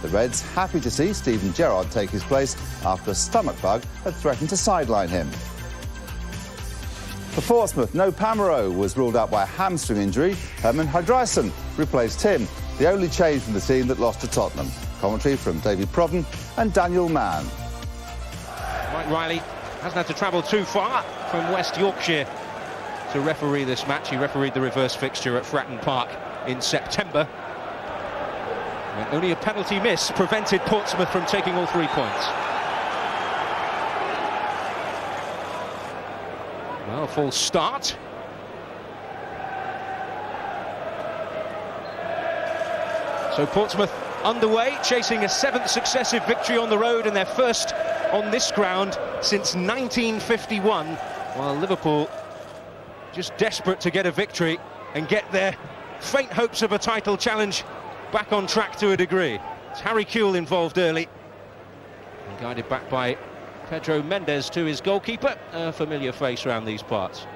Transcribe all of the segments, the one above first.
The Reds happy to see Steven Gerrard take his place after a stomach bug had threatened to sideline him. For Portsmouth, no Pamero was ruled out by a hamstring injury. Hreiðarsson replaced him, the only change from the team that lost to Tottenham. Commentary from David Proven and Daniel Mann. Mike Riley hasn't had to travel too far from West Yorkshire to referee this match. He refereed the reverse fixture at Fratton Park in September, when only a penalty miss prevented Portsmouth from taking all 3 points. Well, a false start. So Portsmouth underway, chasing a 7th successive victory on the road and their first on this ground since 1951, while Liverpool just desperate to get a victory and get their faint hopes of a title challenge back on track to a degree. It's Harry Kewell involved early, and guided back by Pedro Mendes to his goalkeeper, a familiar face around these parts.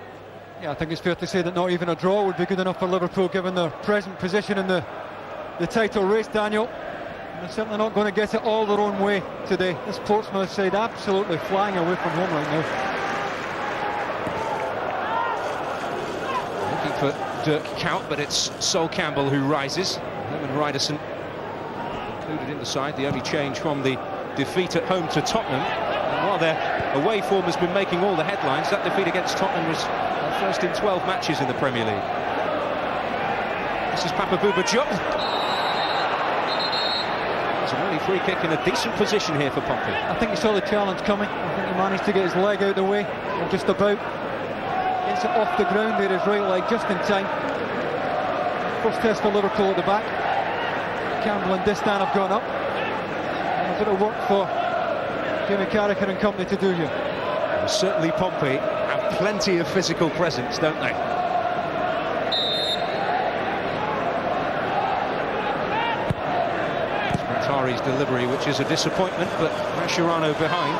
Yeah, I think it's fair to say that not even a draw would be good enough for Liverpool given their present position in the title race, Daniel. And they're certainly not going to get it all their own way today. This Portsmouth side absolutely flying away from home right now. Looking for Dirk Kuyt, but it's Sol Campbell who rises. Hreiðarsson included in the side, the only change from the defeat at home to Tottenham. And while their away form has been making all the headlines, that defeat against Tottenham was their first in 12 matches in the Premier League. This is Diop. It's an early free kick in a decent position here for Pompey. I think he saw the challenge coming. I think he managed to get his leg out of the way, or just about. Gets it off the ground there, his right leg, just in time. First test for Liverpool at the back. Campbell and Distin have gone up. And a bit of work for Carragher and company to do here. Well, certainly Pompey have plenty of physical presence, don't they? Muntari's delivery, which is a disappointment, but Mascherano behind.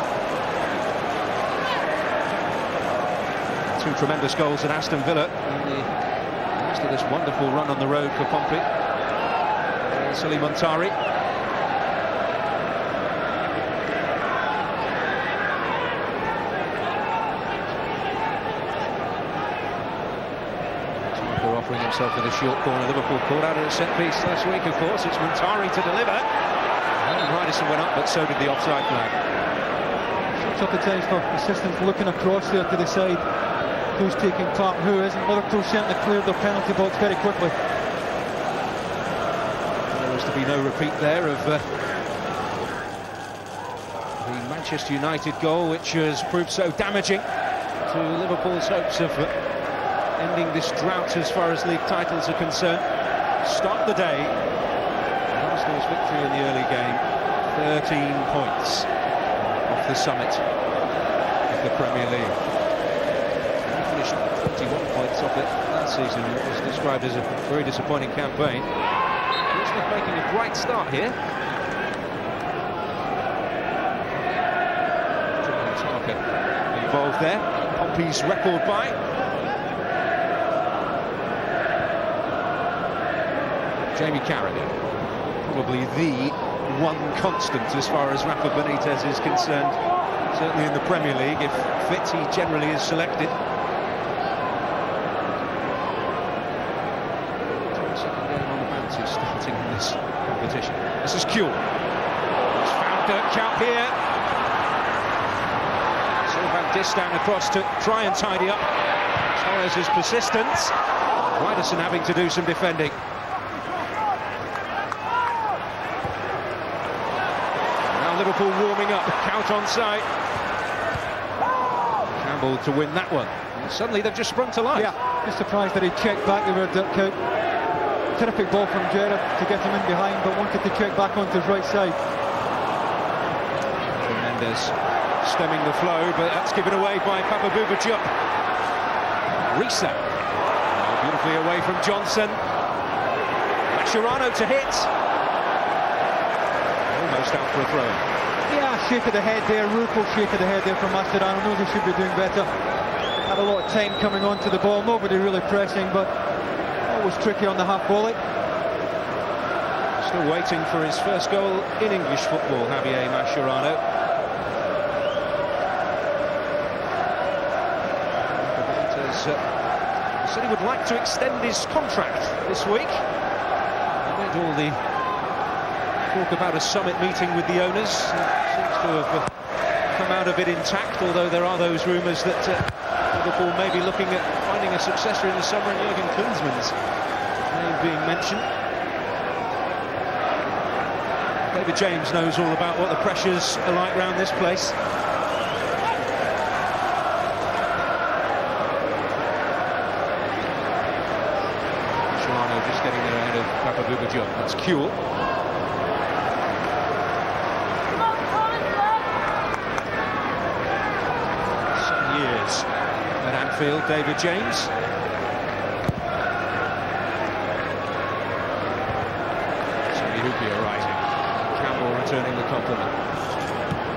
2 tremendous goals at Aston Villa in the rest of this wonderful run on the road for Pompey. Silly Muntari. Utaka offering himself in the short corner. Liverpool caught out at a set piece last week, of course. It's Muntari to deliver. And Hreiðarsson went up, but so did the offside flag. Shots up the times for assistants looking across there to the side. Who's taking part, who isn't. Liverpool certainly cleared their penalty box very quickly. There is to be no repeat there of the Manchester United goal, which has proved so damaging to Liverpool's hopes of ending this drought as far as league titles are concerned. Start the day. Arsenal's victory in the early game, 13 points off the summit of the Premier League. 21 points off it last season. It was described as a very disappointing campaign. Portsmouth making a bright start here. Utaka involved there. Pompey's record by. Jamie Carragher, probably the one constant as far as Rafa Benítez is concerned. Certainly in the Premier League, if fit, he generally is selected. Starting in this competition. This is Kewell. He's found Dirk Kuyt here. Distin across to try and tidy up Torres' persistence. Hreiðarsson having to do some defending. Now Liverpool warming up. Kuyt on side. Campbell to win that one. And suddenly they've just sprung to life. Yeah, just surprised that he checked back there with Dirk Kuyt. Terrific ball from Gerrard to get him in behind, but wanted to check back onto his right side. Mendes stemming the flow, but that's given away by Diop. Riise. Beautifully away from Johnson. Mascherano to hit. Almost out for a throw. Yeah, shake of the head there, rueful shake of the head there from Mascherano. Knows he should be doing better. Had a lot of time coming onto the ball, nobody really pressing, but always tricky on the half volley. Still waiting for his first goal in English football, Javier Mascherano. Benítez said he would like to extend his contract this week. Amid all the talk about a summit meeting with the owners, it seems to have come out of it intact, although there are those rumours that Liverpool may be looking at finding a successor in the summer, and Jurgen Klinsmann's name being mentioned. David James knows all about what the pressures are like around this place. Mascherano just getting there ahead of Diop. That's Kewell. 7 years at Anfield, David James. Hyypiä rising. Campbell returning the compliment.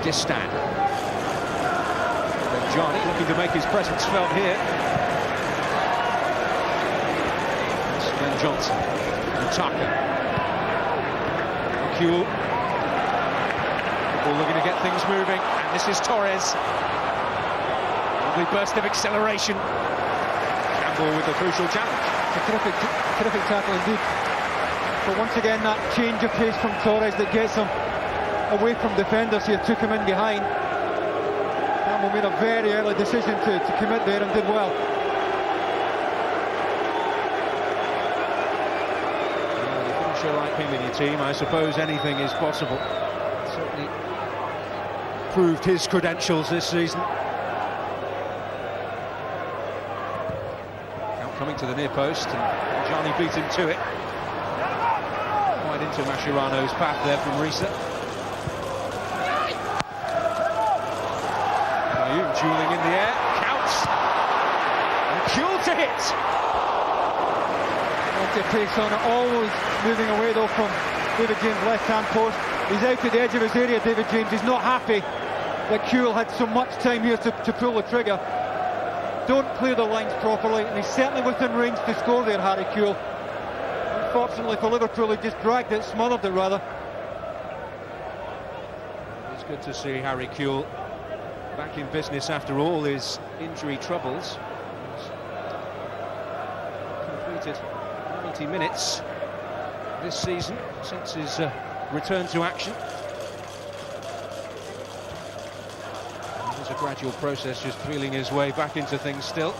Distin. Benjani looking to make his presence felt here. It's Johnson. Utaka. Kewell. Liverpool looking to get things moving. And this is Torres. Lovely burst of acceleration. Campbell with the crucial challenge. A terrific tackle indeed. But once again, that change of pace from Torres that gets him away from defenders here, took him in behind. Campbell made a very early decision to commit there and did well. With a finisher like him in your team, I suppose anything is possible. Certainly proved his credentials this season. Now coming to the near post, and Johnny beat him to it. Into Mascherano's path there from Riise. Benayoun dueling in the air, counts, and Kewell to hit. Plenty of pace on it, always moving away though from David James' left-hand post. He's out at the edge of his area, David James. He's not happy that Kewell had so much time here to pull the trigger. Don't clear the lines properly, and he's certainly within range to score there, Harry Kewell. Unfortunately for Liverpool, he just dragged it, smothered it rather. It's good to see Harry Kewell back in business after all his injury troubles. He's completed 90 minutes this season since his return to action. It's a gradual process, just feeling his way back into things still.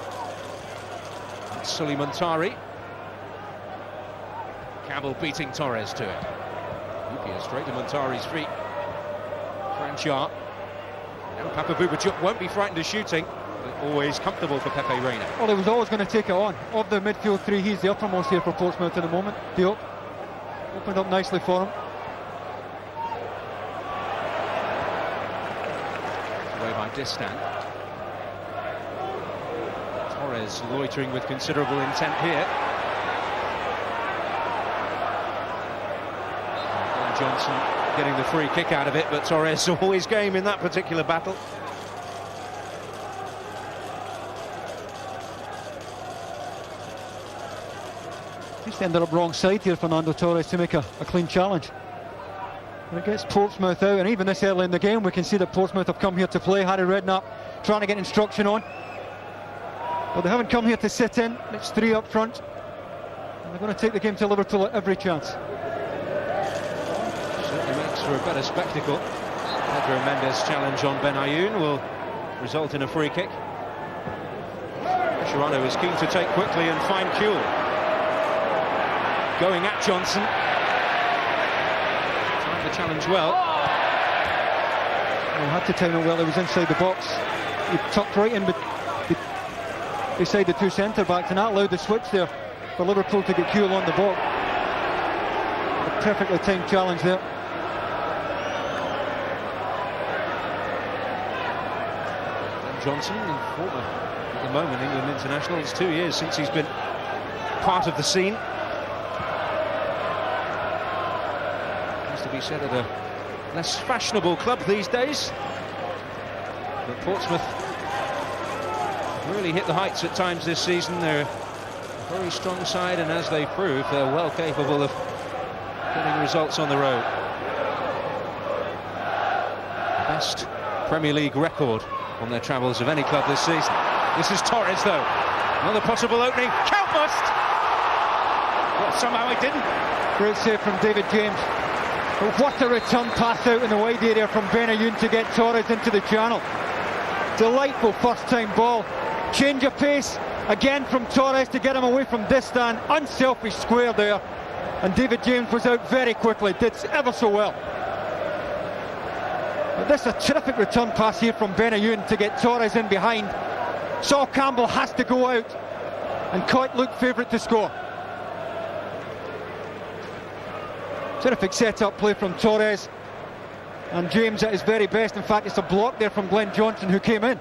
Muntari. Campbell beating Torres to it. Hyypiä straight to Muntari's feet. Kranjčar. Now Diop won't be frightened of shooting, but always comfortable for Reina. Well, he was always going to take it on. Of the midfield three, he's the uppermost here for Portsmouth at the moment. Diop opened up nicely for him. Away by Distin. Torres loitering with considerable intent here. Johnson getting the free kick out of it, but Torres always game in that particular battle. Just ended up wrong side here, Fernando Torres, to make a clean challenge. And it gets Portsmouth out, and even this early in the game we can see that Portsmouth have come here to play. Harry Redknapp trying to get instruction on, but they haven't come here to sit in. It's three up front, and they're going to take the game to Liverpool at every chance. Makes for a better spectacle. Mendes' challenge on Benayoun will result in a free kick. Mascherano is keen to take quickly and find Kewell. Going at Johnson. Timed the challenge well. He had to time it well. He was inside the box. He tucked right in beside the two centre-backs, and that allowed the switch there for Liverpool to get Kewell on the ball. A perfectly timed challenge there. Johnson, former, at the moment, England international. It's 2 years since he's been part of the scene. Has to be said at a less fashionable club these days. But Portsmouth really hit the heights at times this season. They're a very strong side, and as they prove, they're well capable of getting results on the road. Best Premier League record on their travels of any club this season. This is Torres, though. Another possible opening. Count must! Well, somehow he didn't. Great save from David James. But what a return pass out in the wide area from Benayoun to get Torres into the channel. Delightful first-time ball. Change of pace again from Torres to get him away from Distin. Unselfish square there. And David James was out very quickly. Did ever so well. But this is a terrific return pass here from Benayoun to get Torres in behind. Sol Campbell has to go out. And Kuijt looked favourite to score. Terrific set-up play from Torres, and James at his very best. In fact, it's a block there from Glenn Johnson, who came in.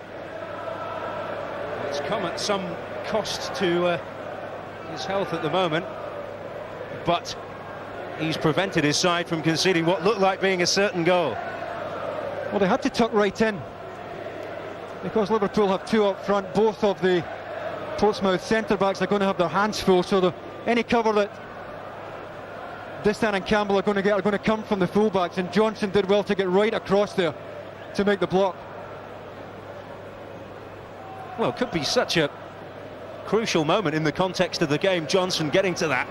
It's come at some cost to his health at the moment, but he's prevented his side from conceding what looked like being a certain goal. Well, they had to tuck right in, because Liverpool have two up front. Both of the Portsmouth centre-backs are going to have their hands full, so any cover that Distin and Campbell are going to come from the fullbacks, and Johnson did well to get right across there to make the block. Well, it could be such a crucial moment in the context of the game, Johnson getting to that.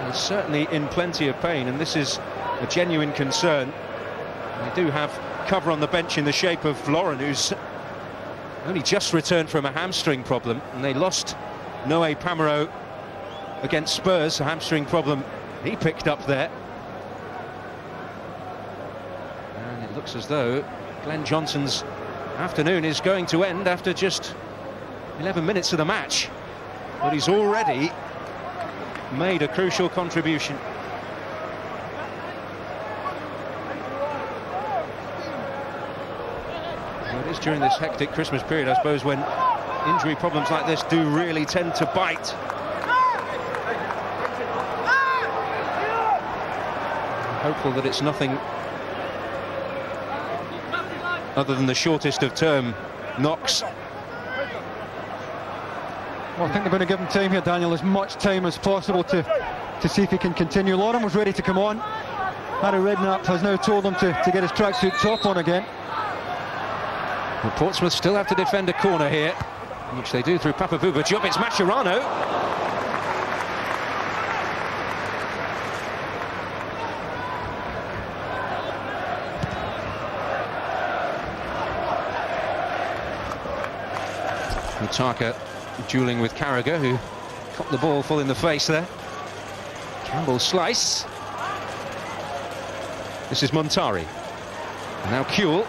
He's certainly in plenty of pain, and this is a genuine concern. They do have cover on the bench in the shape of Lauren, who's only just returned from a hamstring problem, and they lost Noé Pamarot against Spurs, a hamstring problem he picked up there. And it looks as though Glenn Johnson's afternoon is going to end after just 11 minutes of the match, but he's already made a crucial contribution. It is during this hectic Christmas period, I suppose, when injury problems like this do really tend to bite. I'm hopeful that it's nothing other than the shortest of term knocks. Well, I think they're going to give him time here, Daniel, as much time as possible to see if he can continue. Lauren was ready to come on. Harry Redknapp has now told him to get his tracksuit top on again. Well, Portsmouth still have to defend a corner here, which they do through Papavuba Diop. It's Mascherano. Utaka dueling with Carragher, who caught the ball full in the face there. Campbell slice. This is Muntari. And now Kewell.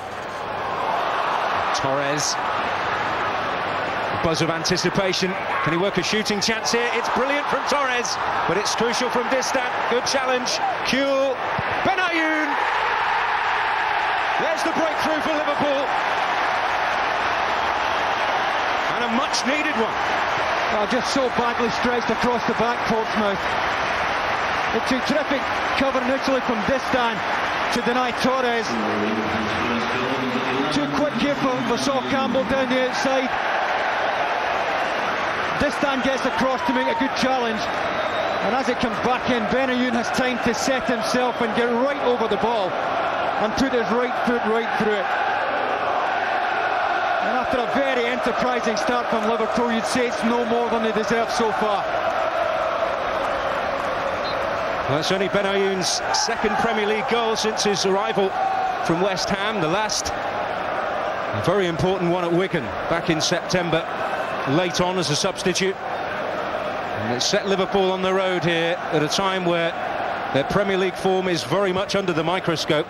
Torres. A buzz of anticipation. Can he work a shooting chance here? It's brilliant from Torres, but it's crucial from Distin. Good challenge. Kewell. Benayoun. There's the breakthrough for Liverpool. And a much-needed one. Oh, just so badly stretched across the back, Portsmouth. It took terrific cover initially from Distin to deny Torres. Too quick here for Sol Campbell down the outside. Distin gets across to make a good challenge, and as it comes back in, Benayoun has time to set himself and get right over the ball and put his right foot right through it. And after a very enterprising start from Liverpool, you'd say it's no more than they deserve so far. Well, it's only Benayoun's second Premier League goal since his arrival from West Ham. The last, a very important one at Wigan back in September, late on as a substitute. And it set Liverpool on the road here at a time where their Premier League form is very much under the microscope.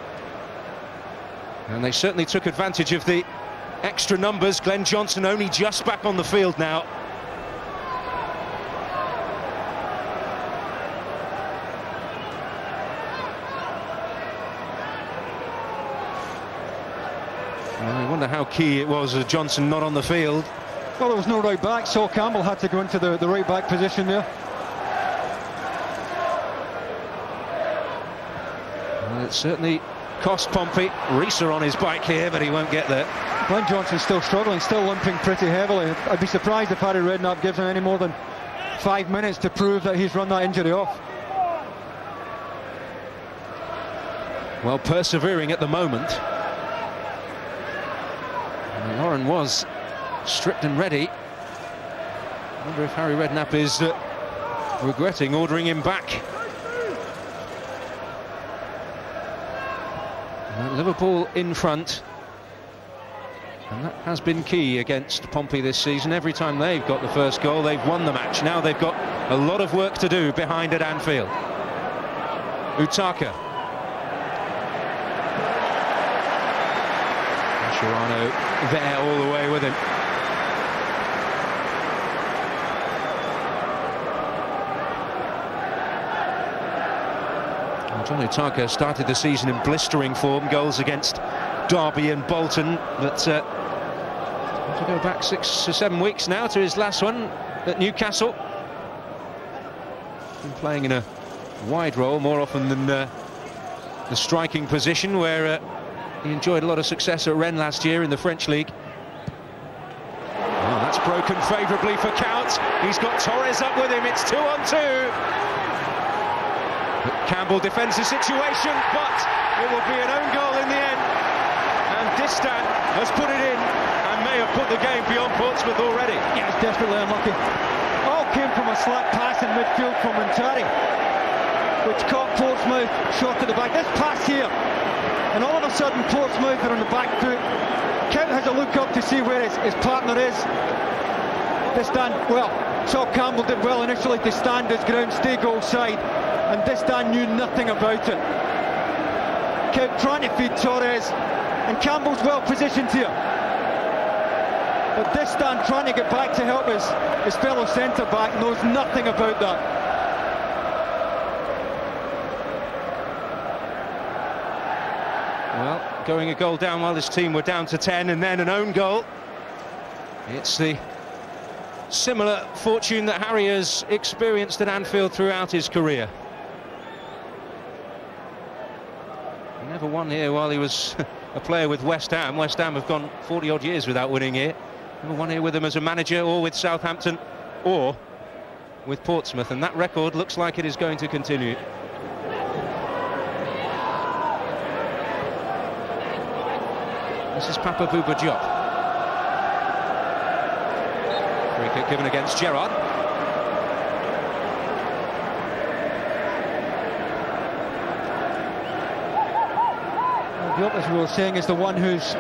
And they certainly took advantage of the extra numbers. Glenn Johnson only just back on the field now. I wonder how key it was with Johnson not on the field. Well, there was no right back. Sol Campbell had to go into the right back position there. Well, it certainly cost Pompey. Riise on his bike here, but he won't get there. Glenn Johnson's still struggling, still limping pretty heavily. I'd be surprised if Harry Redknapp gives him any more than 5 minutes to prove that he's run that injury off. Well, persevering at the moment. And Lauren was stripped and ready. I wonder if Harry Redknapp is regretting ordering him back. Liverpool in front, and that has been key against Pompey this season. Every time they've got the first goal, they've won the match. Now they've got a lot of work to do behind at Anfield. Utaka. Mascherano there all the way with him. John Utaka started the season in blistering form, goals against Derby and Bolton, but to go back 6 or 7 weeks now to his last one at Newcastle. Been playing in a wide role more often than the striking position, where he enjoyed a lot of success at Rennes last year in the French league. Oh, that's broken favourably for Count. He's got Torres up with him. It's 2-on-2. Campbell defends the situation, but it will be an own goal in the end. And Distin has put it in and may have put the game beyond Portsmouth already. Yeah, it's desperately unlucky. All came from a slack pass in midfield from Muntari, which caught Portsmouth short at the back. This pass here, and all of a sudden Portsmouth are on the back foot. Kewell has a look up to see where his partner is. Distin, well, saw Campbell did well initially to stand his ground, stay goal side, and Distin knew nothing about it. Kept trying to feed Torres, and Campbell's well positioned here. But Distin trying to get back to help his fellow centre-back knows nothing about that. Well, going a goal down while his team were down to 10, and then an own goal. It's the similar fortune that Harry has experienced at Anfield throughout his career. He never won here while he was a player with West Ham. West Ham have gone 40-odd years without winning here. Never won here with him as a manager, or with Southampton, or with Portsmouth, and that record looks like it is going to continue. This is Papa Bouba Diop. Free kick given against Gerrard. Diop, as we were saying, is the one who's,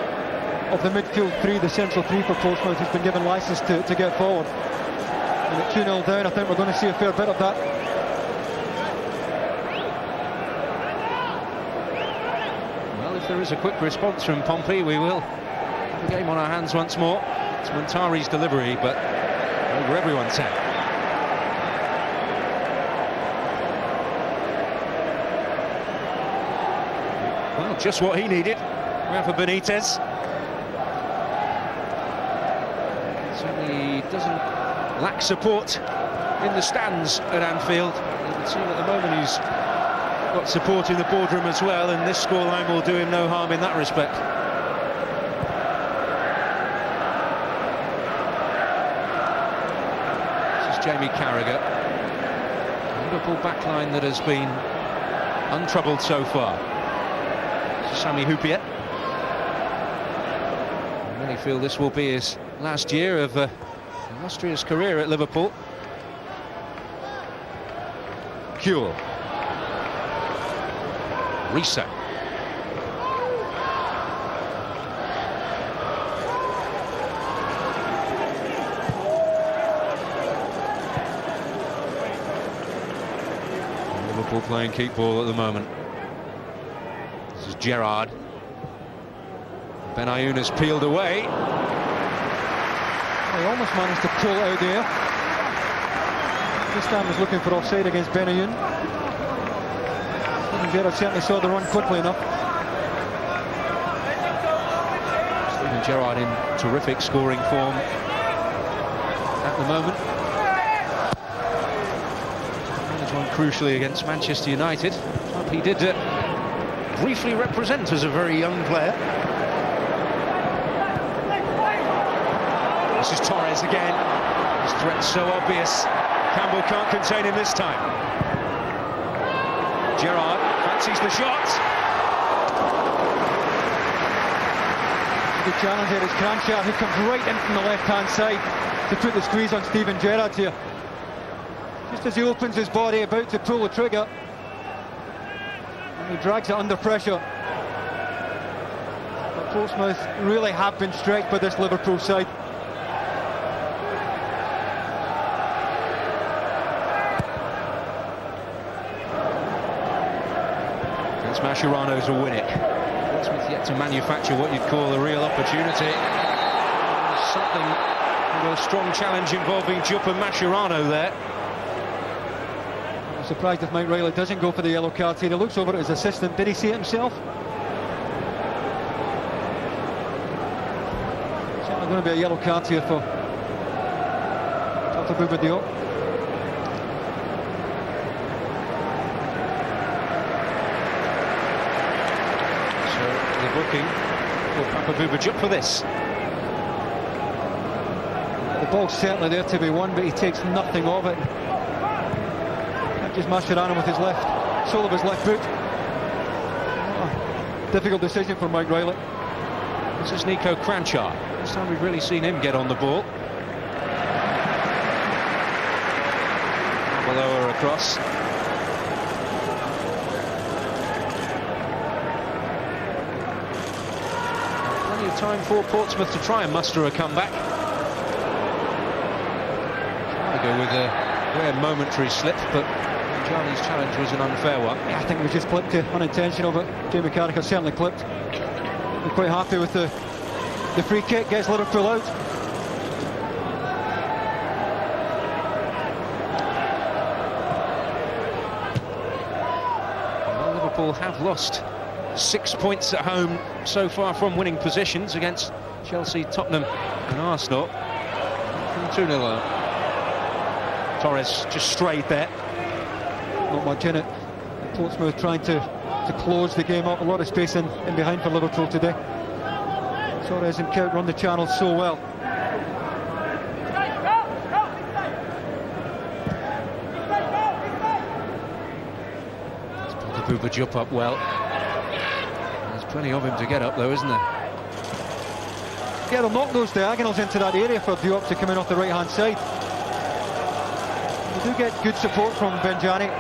of the midfield three, the central three for Portsmouth, has been given licence to get forward. And at 2-0 down, I think we're going to see a fair bit of that. Well, if there is a quick response from Pompey, we will have the game on our hands once more. It's Muntari's delivery, but over everyone's head. Well, just what he needed. For Benítez. Certainly doesn't lack support in the stands at Anfield. You can see at the moment he's got support in the boardroom as well, and this scoreline will do him no harm in that respect. This is Jamie Carragher. A Liverpool backline that has been untroubled so far. Hyypiä. Many feel this will be his last year of an illustrious career at Liverpool. Kewell. Riise. Liverpool playing keep ball at the moment. This is Gerrard. Benayoun has peeled away. He almost managed to pull out there. This time was looking for offside against Benayoun. Gerrard certainly saw the run quickly enough. Steven Gerrard in terrific scoring form at the moment. Managed one crucially against Manchester United. He did briefly represent as a very young player. This is Torres again. His threat's so obvious. Campbell can't contain him this time. Gerrard fancies the shot. The challenge here is Kranjčar, who comes right in from the left-hand side to put the squeeze on Steven Gerrard here. Just as he opens his body, about to pull the trigger, and he drags it under pressure. But Portsmouth really have been stretched by this Liverpool side. Mascherano to win it. Portsmouth yet to manufacture what you'd call a real opportunity. Something with a strong challenge involving Diop and Mascherano there. I'm surprised if Mike Riley doesn't go for the yellow card here. He looks over at his assistant. Did he see it himself? Certainly going to be a yellow card here for Diop. Booking for Diop for this. The ball's certainly there to be won, but he takes nothing of it. Just Mascherano with his left sole of his left boot. Difficult decision for Mike Riley. This is Nico Kranjčar. This time we've really seen him get on the ball. Arbeloa across. Time for Portsmouth to try and muster a comeback. Trying to go with a rare momentary slip, but Benjani's challenge was an unfair one. Yeah, I think it was just clipped, unintentional, but Jamie Carragher certainly clipped. We're quite happy with the free kick, gets Liverpool out. Well, Liverpool have lost 6 points at home so far from winning positions against Chelsea, Tottenham and Arsenal. 2-0. Torres just strayed there. Not much in it. Portsmouth trying to close the game up. A lot of space in behind for Liverpool today. Torres and Kewell run the channel so well. Let's Diop up well. Plenty of him to get up though, isn't there? Yeah, they'll knock those diagonals into that area for Diop to come in off the right hand side. They do get good support from Benjani.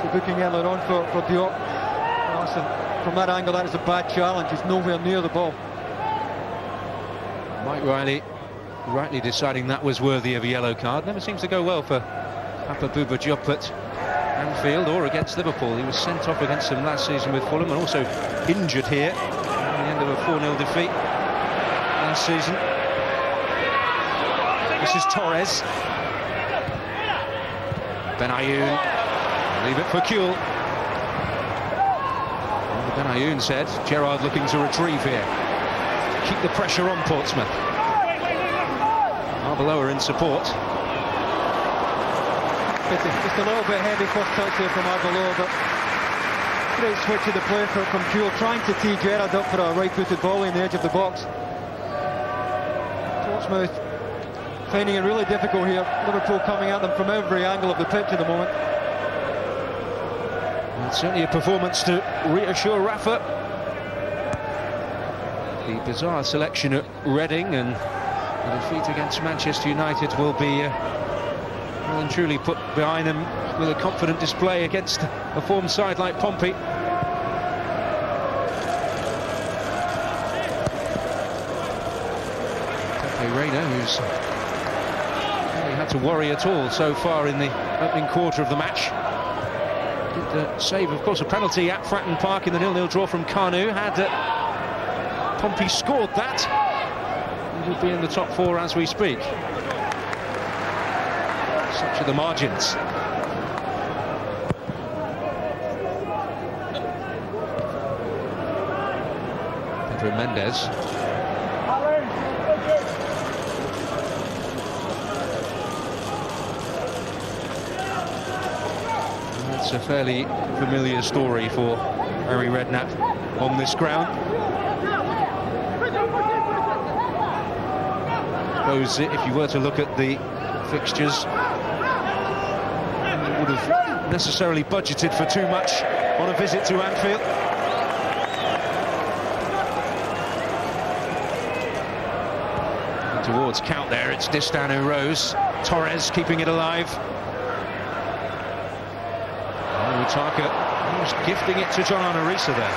So booking earlier on for Diop. From that angle, that is a bad challenge. He's nowhere near the ball. Mike Riley rightly deciding that was worthy of a yellow card. Never seems to go well for Diop at Anfield or against Liverpool. He was sent off against them last season with Fulham and also injured here at the end of a 4-0 defeat last season. This is Torres. Benayoun. Leave it for Kewell. Benayoun said Gerrard looking to retrieve here. Keep the pressure on Portsmouth. Arbeloa in support. Just a little bit heavy first touch here from Arbeloa, but great switch of the play from Kewell, trying to tee Gerrard up for a right-footed volley in the edge of the box. Portsmouth finding it really difficult here. Liverpool coming at them from every angle of the pitch at the moment. Well, certainly a performance to reassure Rafa. The bizarre selection at Reading and the defeat against Manchester United will be well and truly put behind them with a confident display against a form side like Pompey. Reina, who's really had to worry at all so far in the opening quarter of the match. Did save, of course, a penalty at Fratton Park in the 0-0 draw from Kanu. Had Pompey scored that, he would be in the top four as we speak. Such are the margins. Mendes. It's a fairly familiar story for Harry Redknapp on this ground. I suppose if you were to look at the fixtures, you would have necessarily budgeted for too much on a visit to Anfield. And towards count there, it's Distin who rose. Torres keeping it alive. Utaka almost gifting it to John Riise there.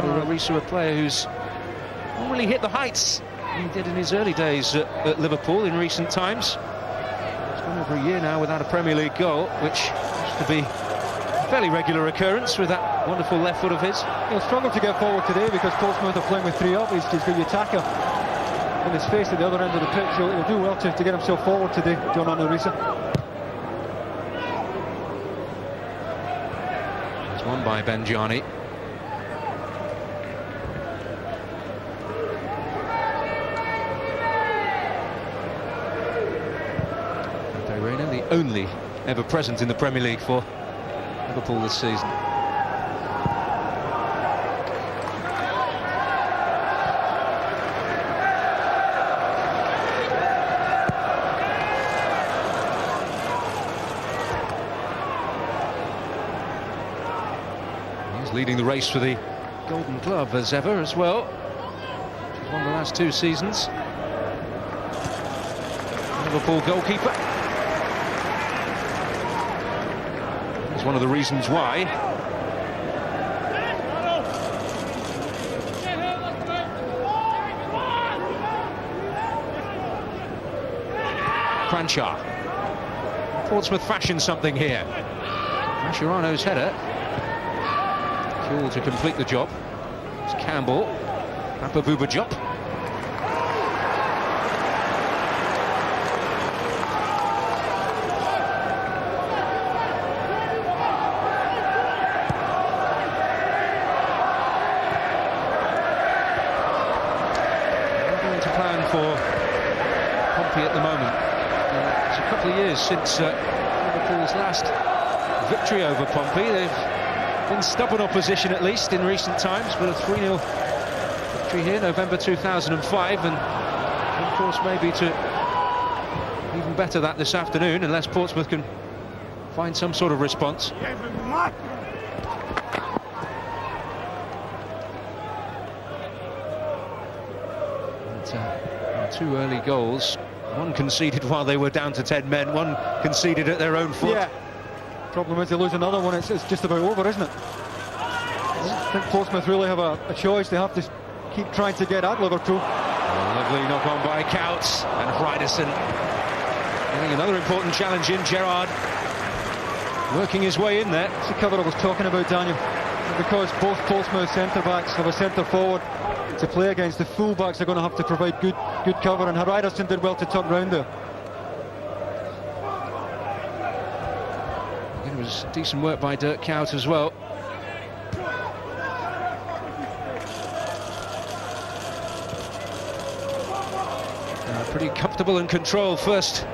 Well, Riise, a player who's not really hit the heights he did in his early days at Liverpool in recent times. It's gone over a year now without a Premier League goal, which used to be a fairly regular occurrence with that wonderful left foot of his. He'll struggle to get forward today because Portsmouth are playing with 3 up. He's got Utaka in his face at the other end of the pitch, so he'll do well to get himself forward today, John Riise. It's won by Benjani. Reina, the only ever present in the Premier League for Liverpool this season. Leading the race for the Golden Glove as ever as well. She's won the last 2 seasons. Liverpool goalkeeper. It's one of the reasons why. Kranjčar. Portsmouth fashion something here. Mascherano's header. Kewell to complete the job. It's Campbell. Diop. Going to plan for Pompey at the moment. It's a couple of years since Liverpool's last victory over Pompey. They've been stubborn opposition at least in recent times, but a 3-0 victory here, November 2005, and of course maybe to even better that this afternoon, unless Portsmouth can find some sort of response. And, 2 early goals, one conceded while they were down to 10 men, one conceded at their own foot. Yeah. Problem is, they lose another one, it's just about over, isn't it? I think Portsmouth really have a choice. They have to keep trying to get at Liverpool. Lovely knock on by Kewell and Hreiðarsson. Getting another important challenge in. Gerrard working his way in there. It's the cover I was talking about, Daniel. Because both Portsmouth centre-backs have a centre-forward to play against, the full-backs are going to have to provide good cover, and Hreiðarsson did well to tuck round there. It was decent work by Kewell as well. Pretty comfortable and controlled first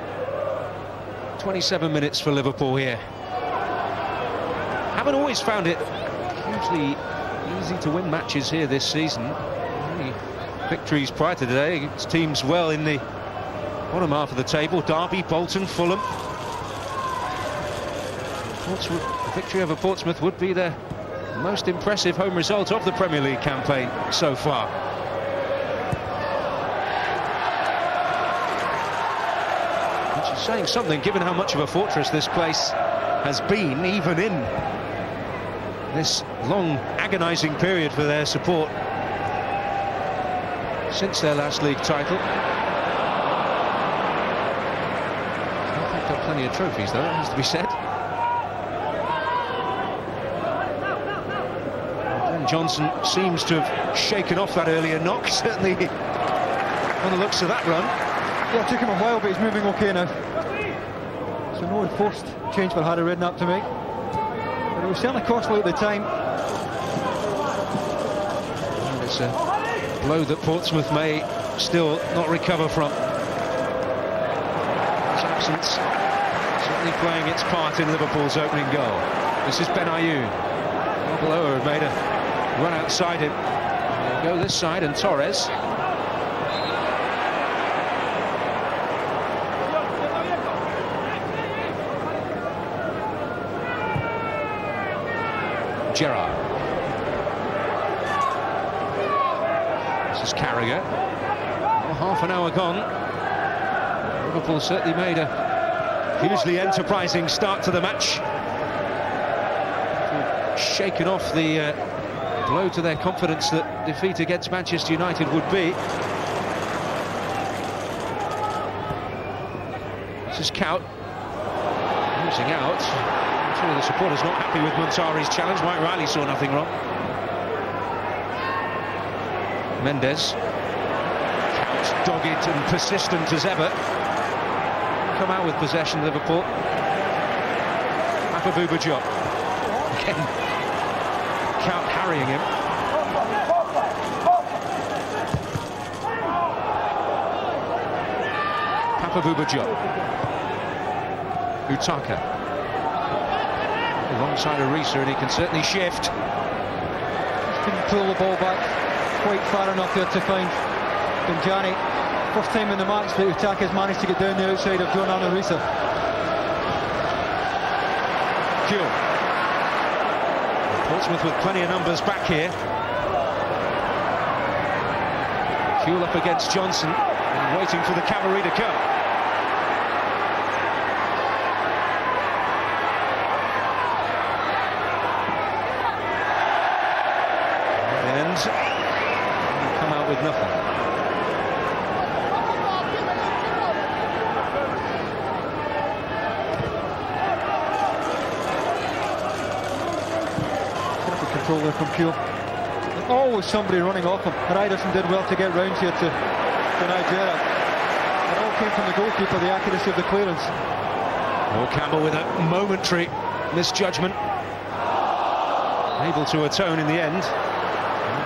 27 minutes for Liverpool here. Haven't always found it hugely easy to win matches here this season. Only victories prior to today against teams well in the bottom half of the table. Derby, Bolton, Fulham. A victory over Portsmouth would be the most impressive home result of the Premier League campaign so far. Which is saying something, given how much of a fortress this place has been, even in this long, agonising period for their support since their last league title. They've picked up plenty of trophies, though, it has to be said. Johnson seems to have shaken off that earlier knock, certainly on the looks of that run. Yeah, it took him a while, but he's moving okay now. So no enforced change for Harry Redknapp to make. But it was certainly costly at the time. And it's a blow that Portsmouth may still not recover from. absence certainly playing its part in Liverpool's opening goal. This is Benayoun. Arbeloa had made a run outside him. They'll go this side, and Torres. Gerrard. This is Carragher. Well, half an hour gone. Liverpool certainly made a hugely enterprising start to the match. Shaken off the blow to their confidence that defeat against Manchester United would be. This is Kewell. Losing out. I'm sure the supporters not happy with Muntari's challenge. Mike Riley saw nothing wrong. Mendes. Dogged and persistent as ever. Come out with possession, Liverpool. Diop. Again, Count harrying him. Diop. Utaka. Alongside of Riise, and he can certainly shift. Couldn't pull the ball back quite far enough there to find Benjani. First time in the match that Utaka's managed to get down the outside of Riise. Kewell. Portsmouth with plenty of numbers back here. Kewell up against Johnson and waiting for the cavalry to come. And come out with nothing. Control there from Kewell. And always somebody running off him. Hreiðarsson did well to get round here to deny Gerrard. It all came from the goalkeeper, the accuracy of the clearance. Oh, Campbell with a momentary misjudgment. Able to atone in the end.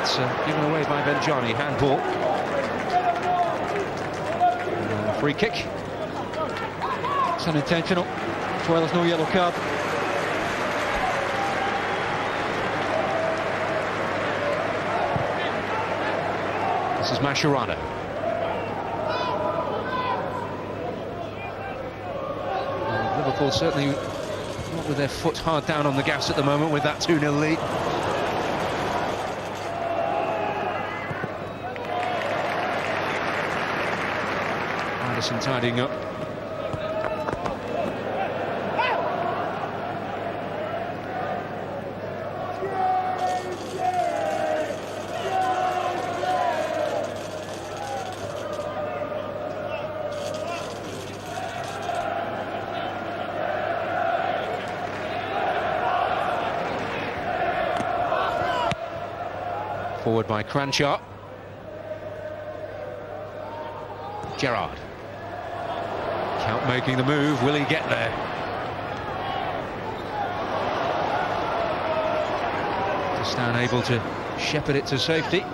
It's given away by Benjani, handball. Free kick. It's unintentional, as well as no yellow card. This is Mascherano. Liverpool certainly not with their foot hard down on the gas at the moment with that 2-0 lead. Hreiðarsson tidying up. Forward by Kranjčar. Gerrard. Count making the move. Will he get there? Distin able to shepherd it to safety.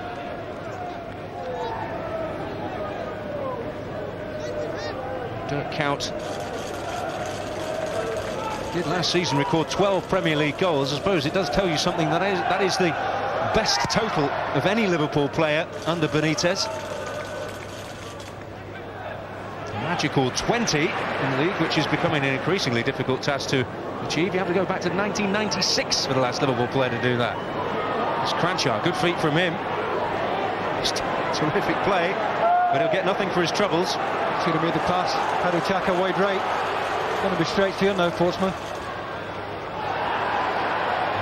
Count did last season record 12 Premier League goals. I suppose it does tell you something. That is the best total of any Liverpool player under Benítez. A magical 20 in the league, which is becoming an increasingly difficult task to achieve. You have to go back to 1996 for the last Liverpool player to do that. It's Kranjčar, good feet from him. Just terrific play, but he'll get nothing for his troubles. Should have made the pass. Had Utaka wide right. Going to be stretched here now, Portsmouth.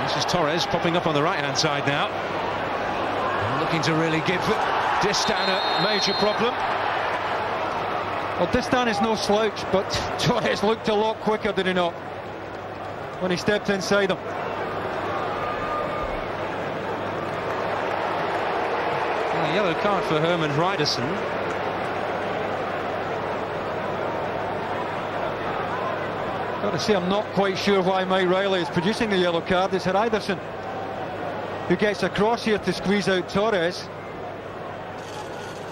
This is Torres popping up on the right-hand side now. Looking to really give Distin a major problem. Well, Distin is no slouch, but Torres looked a lot quicker, did he not? When he stepped inside him. A yellow card for Hreiðarsson. Got to say, I'm not quite sure why Mike Riley is producing the yellow card. It's Hreiðarsson who gets across here to squeeze out Torres.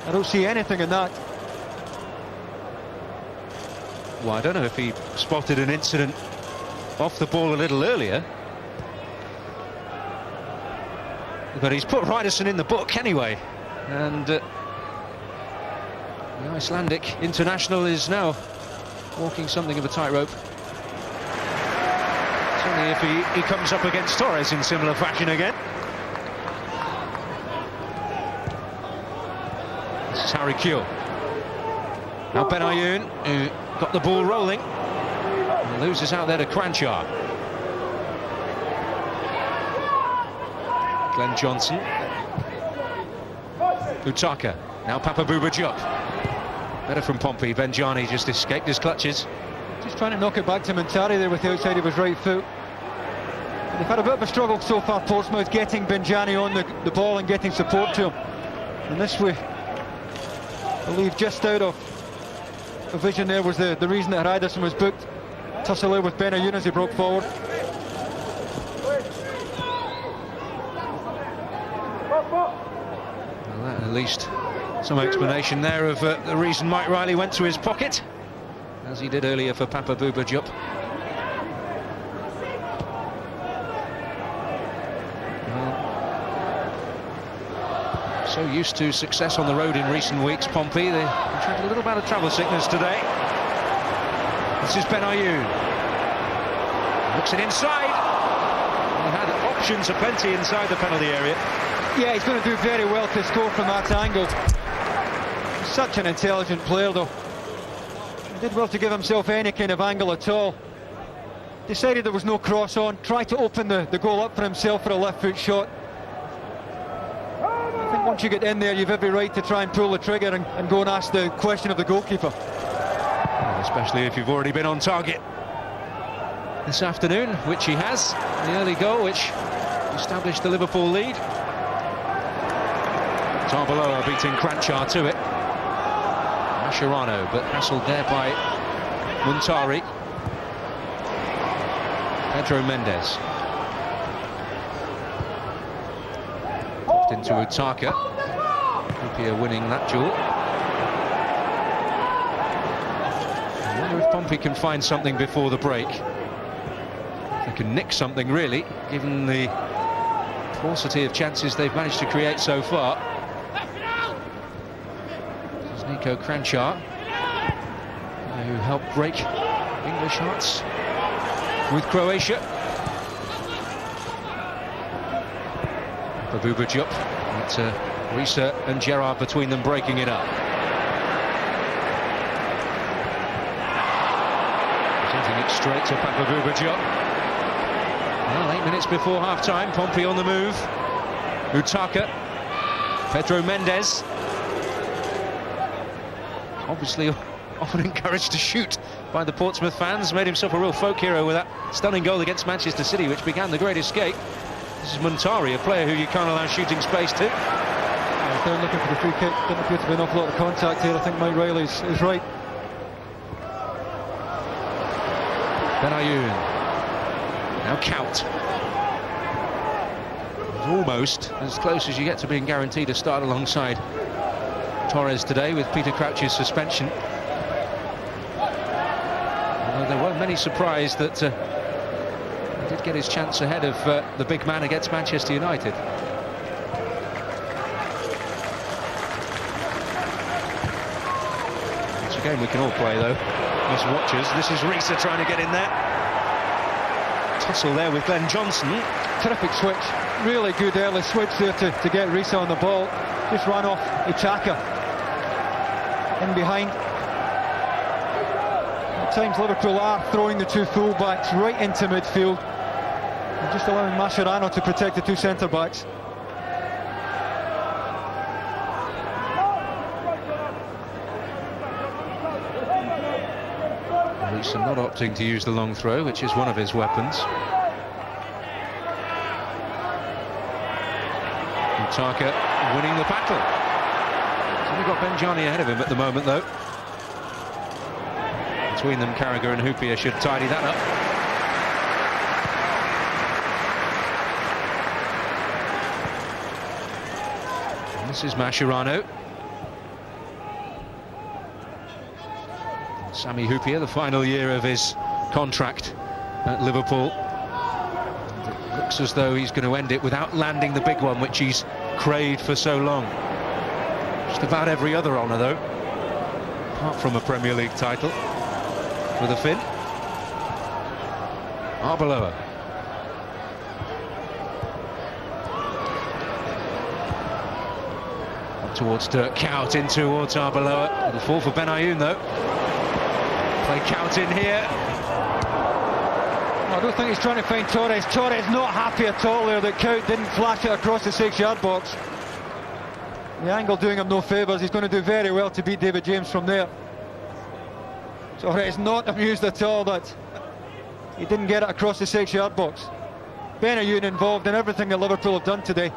I don't see anything in that. Well, I don't know if he spotted an incident off the ball a little earlier. But he's put Hreiðarsson in the book anyway. And the Icelandic international is now walking something of a tightrope. Certainly if he comes up against Torres in similar fashion again. This is Harry Kewell. Now Benayoun, who got the ball rolling, and loses out there to Kranjčar. Glenn Johnson. Utaka. Now Diop. Better from Pompey. Benjani just escaped his clutches. Just trying to knock it back to Muntari there with the outside of his right foot. But they've had a bit of a struggle so far, Portsmouth, getting Benjani on the ball and getting support to him. And this way, I believe just out of a vision there was the reason that Hreiðarsson was booked. Tussle there with Benayoun as he broke forward. Well, that at least some explanation there of the reason Mike Riley went to his pocket, as he did earlier for Diop. So used to success on the road in recent weeks, Pompey. They had a little bit of travel sickness today. This is Benayoun. Looks it inside. He had options aplenty inside the penalty area. Yeah, he's going to do very well to score from that angle. Such an intelligent player, though. He did well to give himself any kind of angle at all. Decided there was no cross on. Tried to open the goal up for himself for a left foot shot. I think once you get in there, you've every right to try and pull the trigger and go and ask the question of the goalkeeper. Especially if you've already been on target this afternoon, which he has. The early goal, which established the Liverpool lead. Arbeloa beating Kranjčar to it. Mascherano, but hassled there by Muntari. Mendes. Left into Utaka. Hyypiä winning that duel. I wonder if Pompey can find something before the break. They can nick something, really, given the paucity of chances they've managed to create so far. This is Kranjčar, who helped break English hearts with Croatia. Diop, but Riise and Gerrard between them breaking it up. Presenting it straight to Diop. Well, 8 minutes before half-time, Pompey on the move. Utaka, Mendes. Obviously often encouraged to shoot by the Portsmouth fans. Made himself a real folk hero with that stunning goal against Manchester City, which began the Great Escape. This is Muntari, a player who you can't allow shooting space to. Yeah, they're looking for the free kick. Doesn't appear to be an awful lot of contact here. I think Mike Riley is right. Benayoun. Now Kewell. Almost as close as you get to being guaranteed a start alongside Torres today with Peter Crouch's suspension. Although there weren't many surprised that he did get his chance ahead of the big man against Manchester United. It's a game we can all play, though, as watchers. This is Riise trying to get in there. Tussle there with Glenn Johnson. Terrific switch. Really good early switch there to get Riise on the ball. Just ran off Utaka in behind. At times Liverpool are throwing the two full-backs right into midfield and just allowing Mascherano to protect the two centre-backs. Riise not opting to use the long throw, which is one of his weapons. Utaka winning the battle. He's only got Benjani ahead of him at the moment, though. Between them, Carragher and Hyypiä should tidy that up. And this is Mascherano. Sami Hyypiä, the final year of his contract at Liverpool. It looks as though he's going to end it without landing the big one, which he's craved for so long. Just about every other honour, though, apart from a Premier League title, with a Finn. Arbeloa. Up towards Dirk Kuyt, in towards Arbeloa. Little fall for Benayoun, though. Play Kuyt in here. I don't think he's trying to find Torres. Torres not happy at all there that Kewell didn't flash it across the 6-yard box. The angle doing him no favours. He's going to do very well to beat David James from there. Torres not amused at all that he didn't get it across the 6-yard box. Benayoun involved in everything that Liverpool have done today.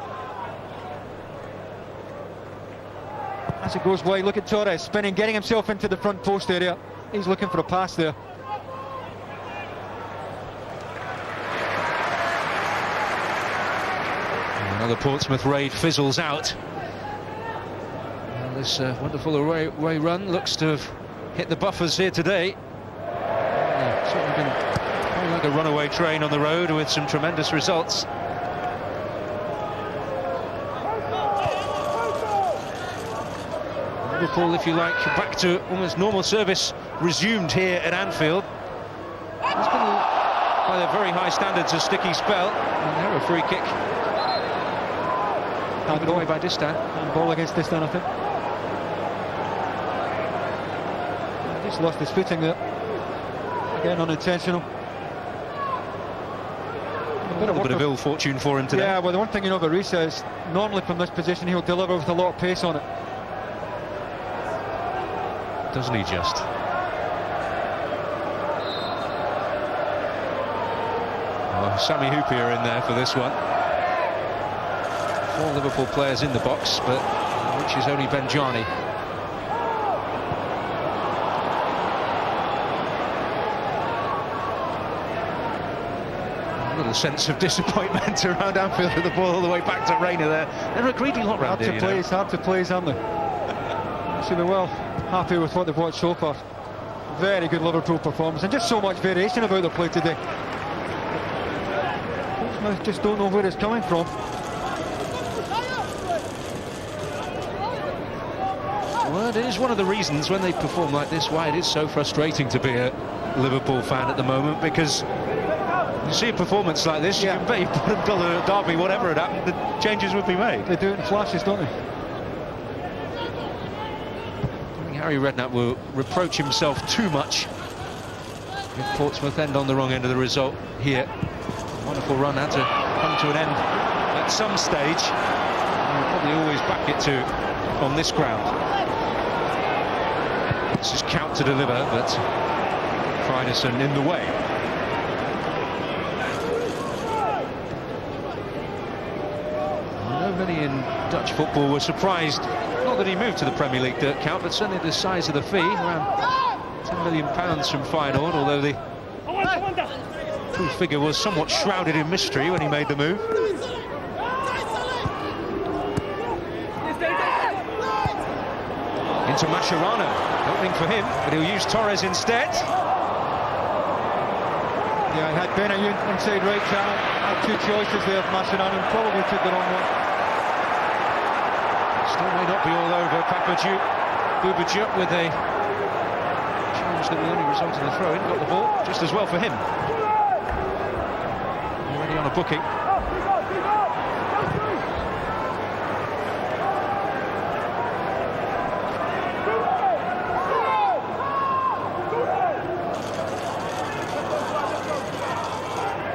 As it goes wide, look at Torres spinning, getting himself into the front post area. He's looking for a pass there. Another Portsmouth raid fizzles out. Well, this wonderful away run looks to have hit the buffers here today. Certainly been like a runaway train on the road with some tremendous results. Liverpool, if you like, back to almost normal service resumed here at Anfield. It's been, by their very high standards, a sticky spell. And there, a free kick. Handed away by Distin. And ball against Distin, I think. He just lost his footing there. Again, unintentional. A little bit of ill fortune for him today. Yeah, well, the one thing you know about Riise is normally from this position he'll deliver with a lot of pace on it. Doesn't he just? Oh, Sami Hyypiä in there for this one. 4 Liverpool players in the box, but which is only Benjani. A little sense of disappointment around Anfield with the ball all the way back to Reina there. They're a greedy lot round here. It's hard to please, aren't they? Should be well happy with what they've watched so far. Very good Liverpool performance and just so much variation about their play today. Portsmouth just don't know where it's coming from. Well, it is one of the reasons when they perform like this why it is so frustrating to be a Liverpool fan at the moment, because you see a performance like this, you can bet you put until the derby, whatever had happened, the changes would be made. They do it in flashes, don't they? Harry Redknapp will reproach himself too much if Portsmouth end on the wrong end of the result here. Wonderful run had to come to an end at some stage. We'll probably always back it to on this ground. This is Kewell to deliver, but Hreiðarsson in the way. I know many in Dutch football were surprised. Not that he moved to the Premier League, Dirk Kuyt, but certainly the size of the fee, around £10 million from Feyenoord, although the true figure was somewhat shrouded in mystery when he made the move. Into Mascherano, opening for him, but he'll use Torres instead. Yeah, he had Benayoun inside right channel, had 2 choices there, Mascherano probably took the wrong one. Still may not be all over. Buildup with a challenge that will only result in the throw-in. Got the ball just as well for him. Already on a booking.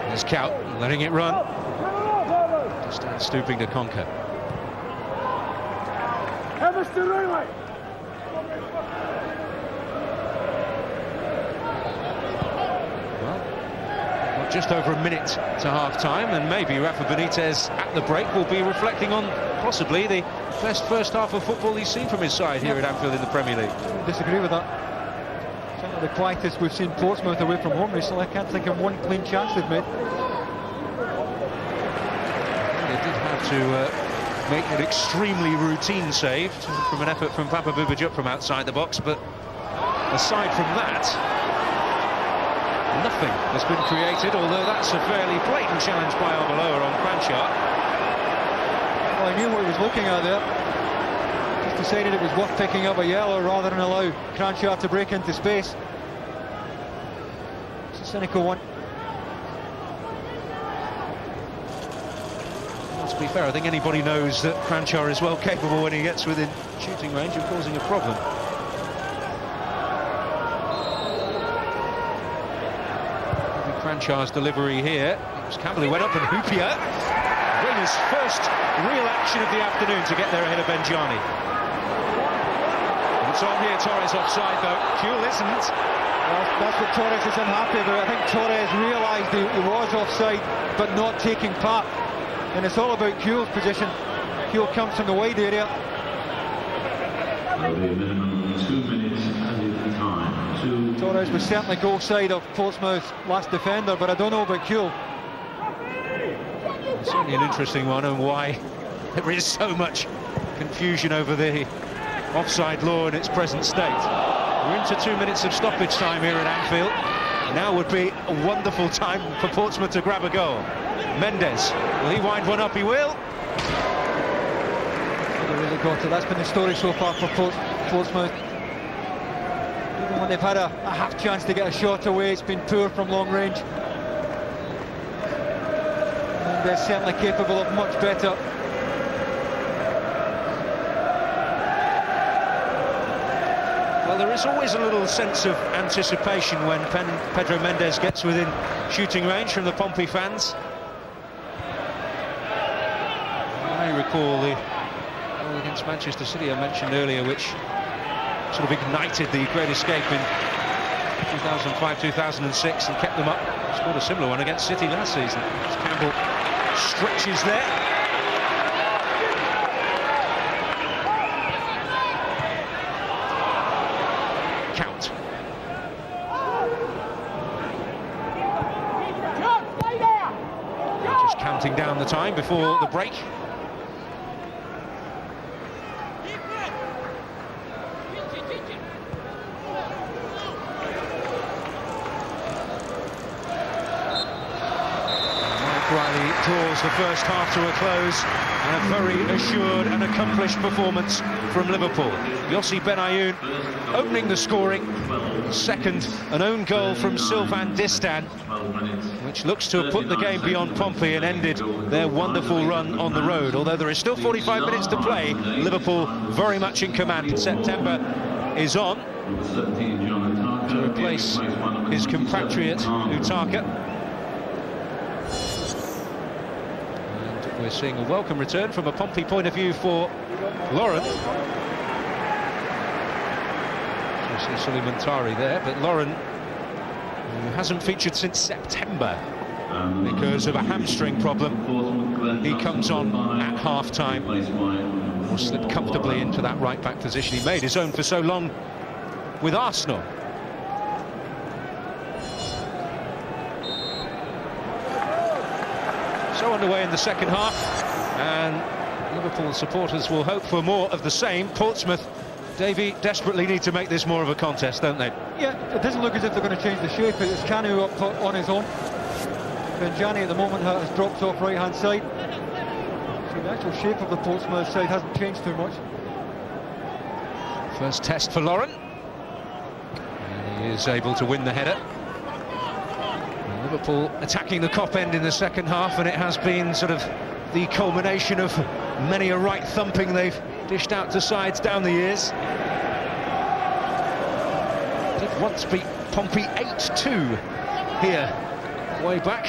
There's Kewell letting it run. Just stooping to conquer. Well, just over a minute to half-time, and maybe Rafa Benítez at the break will be reflecting on possibly the best first half of football he's seen from his side here at Anfield in the Premier League. I disagree with that. Some of the quietest we've seen Portsmouth away from home recently. I can't think of one clean chance they've made. They did have to make an extremely routine save from an effort from Buildup from outside the box, but aside from that, nothing has been created, although that's a fairly blatant challenge by Arbeloa on Kranjčar. Well, I knew what he was looking at there. Just decided it was worth picking up a yellow rather than allow Kranjčar to break into space. It's a cynical one. Well, to be fair, I think anybody knows that Kranjčar is well capable when he gets within shooting range of causing a problem. Kranjčar's delivery here. It was Campbell who went up, and Hyypiä. Reina's first real action of the afternoon to get there ahead of Benjani. It's on here, Torres offside though. Kewell isn't. Well, that's what Torres is unhappy about. I think Torres realised he was offside, but not taking part. And it's all about Kewell's position. Kewell comes from the wide area. There'll be a minimum of 2 minutes added time. Torres was certainly goal side of Portsmouth's last defender, but I don't know about Kewell. Certainly an interesting one, and why there is so much confusion over the offside law in its present state. We're into 2 minutes of stoppage time here at Anfield. Now would be a wonderful time for Portsmouth to grab a goal. Mendes, will he wind one up? He will. They really got it. That's been the story so far for Portsmouth. Even when they've had a half chance to get a shot away, it's been poor from long range. And they're certainly capable of much better. Well, there is always a little sense of anticipation when Pedro Mendes gets within shooting range from the Pompey fans. You may recall the goal against Manchester City I mentioned earlier, which sort of ignited the Great Escape in 2005-2006 and kept them up. Scored a similar one against City last season. As Campbell stretches there. Count. They're just counting down the time before the break. Riley draws the first half to a close, and a very assured and accomplished performance from Liverpool. Benayoun opening the scoring. Second, an own goal from Sylvain Distin, which looks to have put the game beyond Pompey and ended their wonderful run on the road. Although there is still 45 minutes to play, Liverpool very much in command. September is on to replace his compatriot Utaka. We're seeing a welcome return from a Pompey point of view for Lauren. You see Muntari there, but Lauren, who hasn't featured since September because of a hamstring problem, he comes on at half-time. Will slip comfortably into that right-back position. He made his own for so long with Arsenal. So underway in the second half, and Liverpool supporters will hope for more of the same. Portsmouth, Davey, desperately need to make this more of a contest, don't they? Yeah, it doesn't look as if they're going to change the shape. It's Kanu up on his own. Benjani at the moment has dropped off right-hand side. So the actual shape of the Portsmouth side hasn't changed too much. First test for Lauren. And he is able to win the header. Liverpool attacking the Kop end in the second half, and it has been sort of the culmination of many a right thumping they've dished out to sides down the years. Did once beat Pompey 8-2 here way back.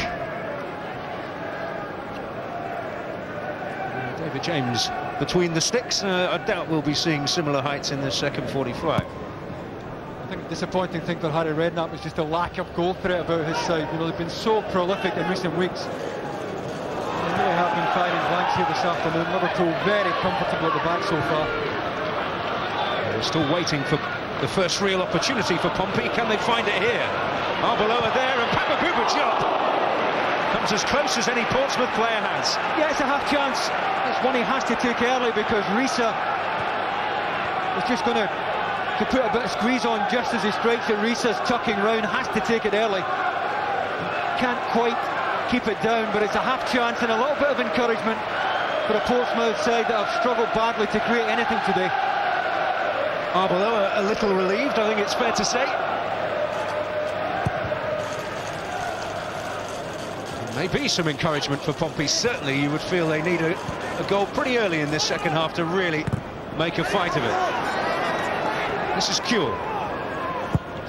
David James between the sticks. I doubt we'll be seeing similar heights in the second 45. I think the disappointing thing for Harry Redknapp was just a lack of goal threat about his side. You know, they've been so prolific in recent weeks. They really have been firing blanks here this afternoon. Liverpool very comfortable at the back so far. We're still waiting for the first real opportunity for Pompey. Can they find it here? Arbeloa there, and Diop comes as close as any Portsmouth player has. Yeah, it's a half chance. It's one he has to take early, because Riise is just going to to put a bit of squeeze on just as he strikes it. Riise's tucking round, has to take it early. Can't quite keep it down, but it's a half chance and a little bit of encouragement for a Portsmouth side that have struggled badly to create anything today. Arbeloa a little relieved, I think it's fair to say. Maybe some encouragement for Pompey. Certainly you would feel they need a goal pretty early in this second half to really make a fight of it. This is Kewell.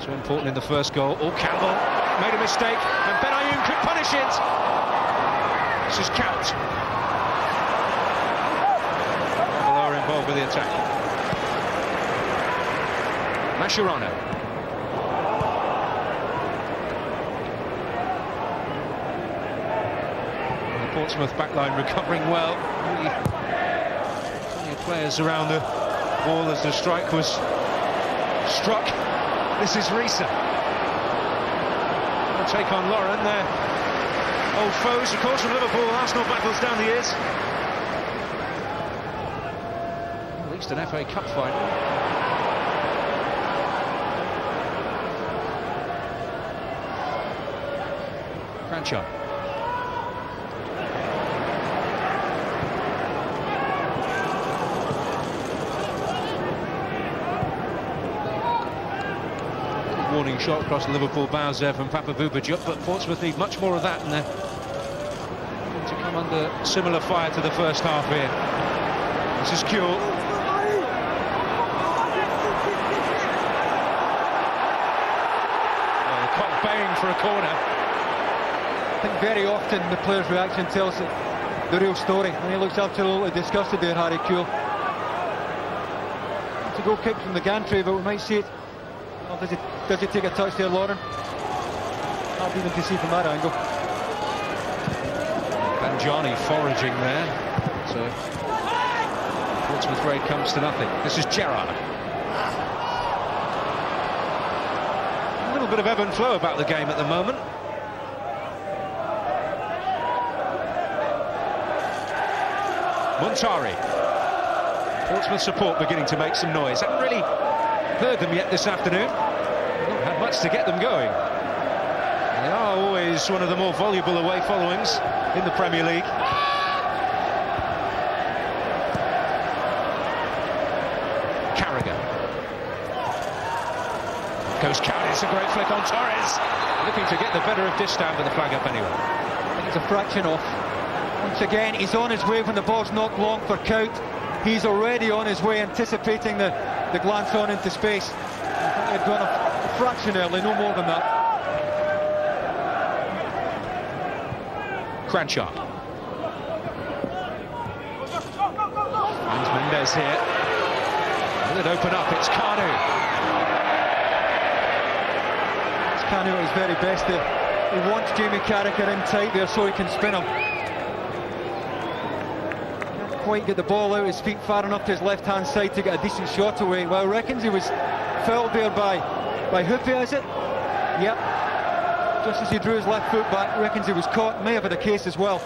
So important in the first goal. Oh, Campbell made a mistake, and Benayoun could punish it. This is Kewell. Arbeloa involved with the attack. Mascherano. Portsmouth backline recovering well. Plenty of players around the ball as the strike was struck. This is Riise. They'll take on Lauren, their old foes, of course, from Liverpool. Arsenal battles down the years. At least an FA Cup final. Kranjčar. Warning shot across the Liverpool bows there from Diop, but Portsmouth need much more of that, and they're to come under similar fire to the first half here. This is Kewell. Well, the cock baying for a corner. I think very often the player's reaction tells the real story, and he looks absolutely disgusted there, Harry Kewell. It's a goal kick from the gantry, but we might see it. Oh, does he take a touch there, Lauren? Hard even to see from that angle. Benjani foraging there. So Portsmouth raid comes to nothing. This is Gerrard. A little bit of ebb and flow about the game at the moment. Muntari. Portsmouth support beginning to make some noise. Haven't really heard them yet this afternoon. Not had much to get them going. They are always one of the more voluble away followings in the Premier League. Carragher. Goes Kanu, it's a great flick on Torres. Looking to get the better of Distin, but the flag up anyway. I think it's a fraction off. Once again, he's on his way when the ball's knocked long for Kuijt. He's already on his way, anticipating the glance on into space. I think they'd gone a fraction early, no more than that. Kranjčar. Finds Mendes here. Will it open up? It's Kanu. It's Kanu at his very best there. He wants Jamie Carragher in tight there so he can spin him. Quite get the ball out his feet far enough to his left-hand side to get a decent shot away. Well, reckons he was fouled there by Hyypiä, is it? Yep. Just as he drew his left foot back, reckons he was caught. May have had a case as well.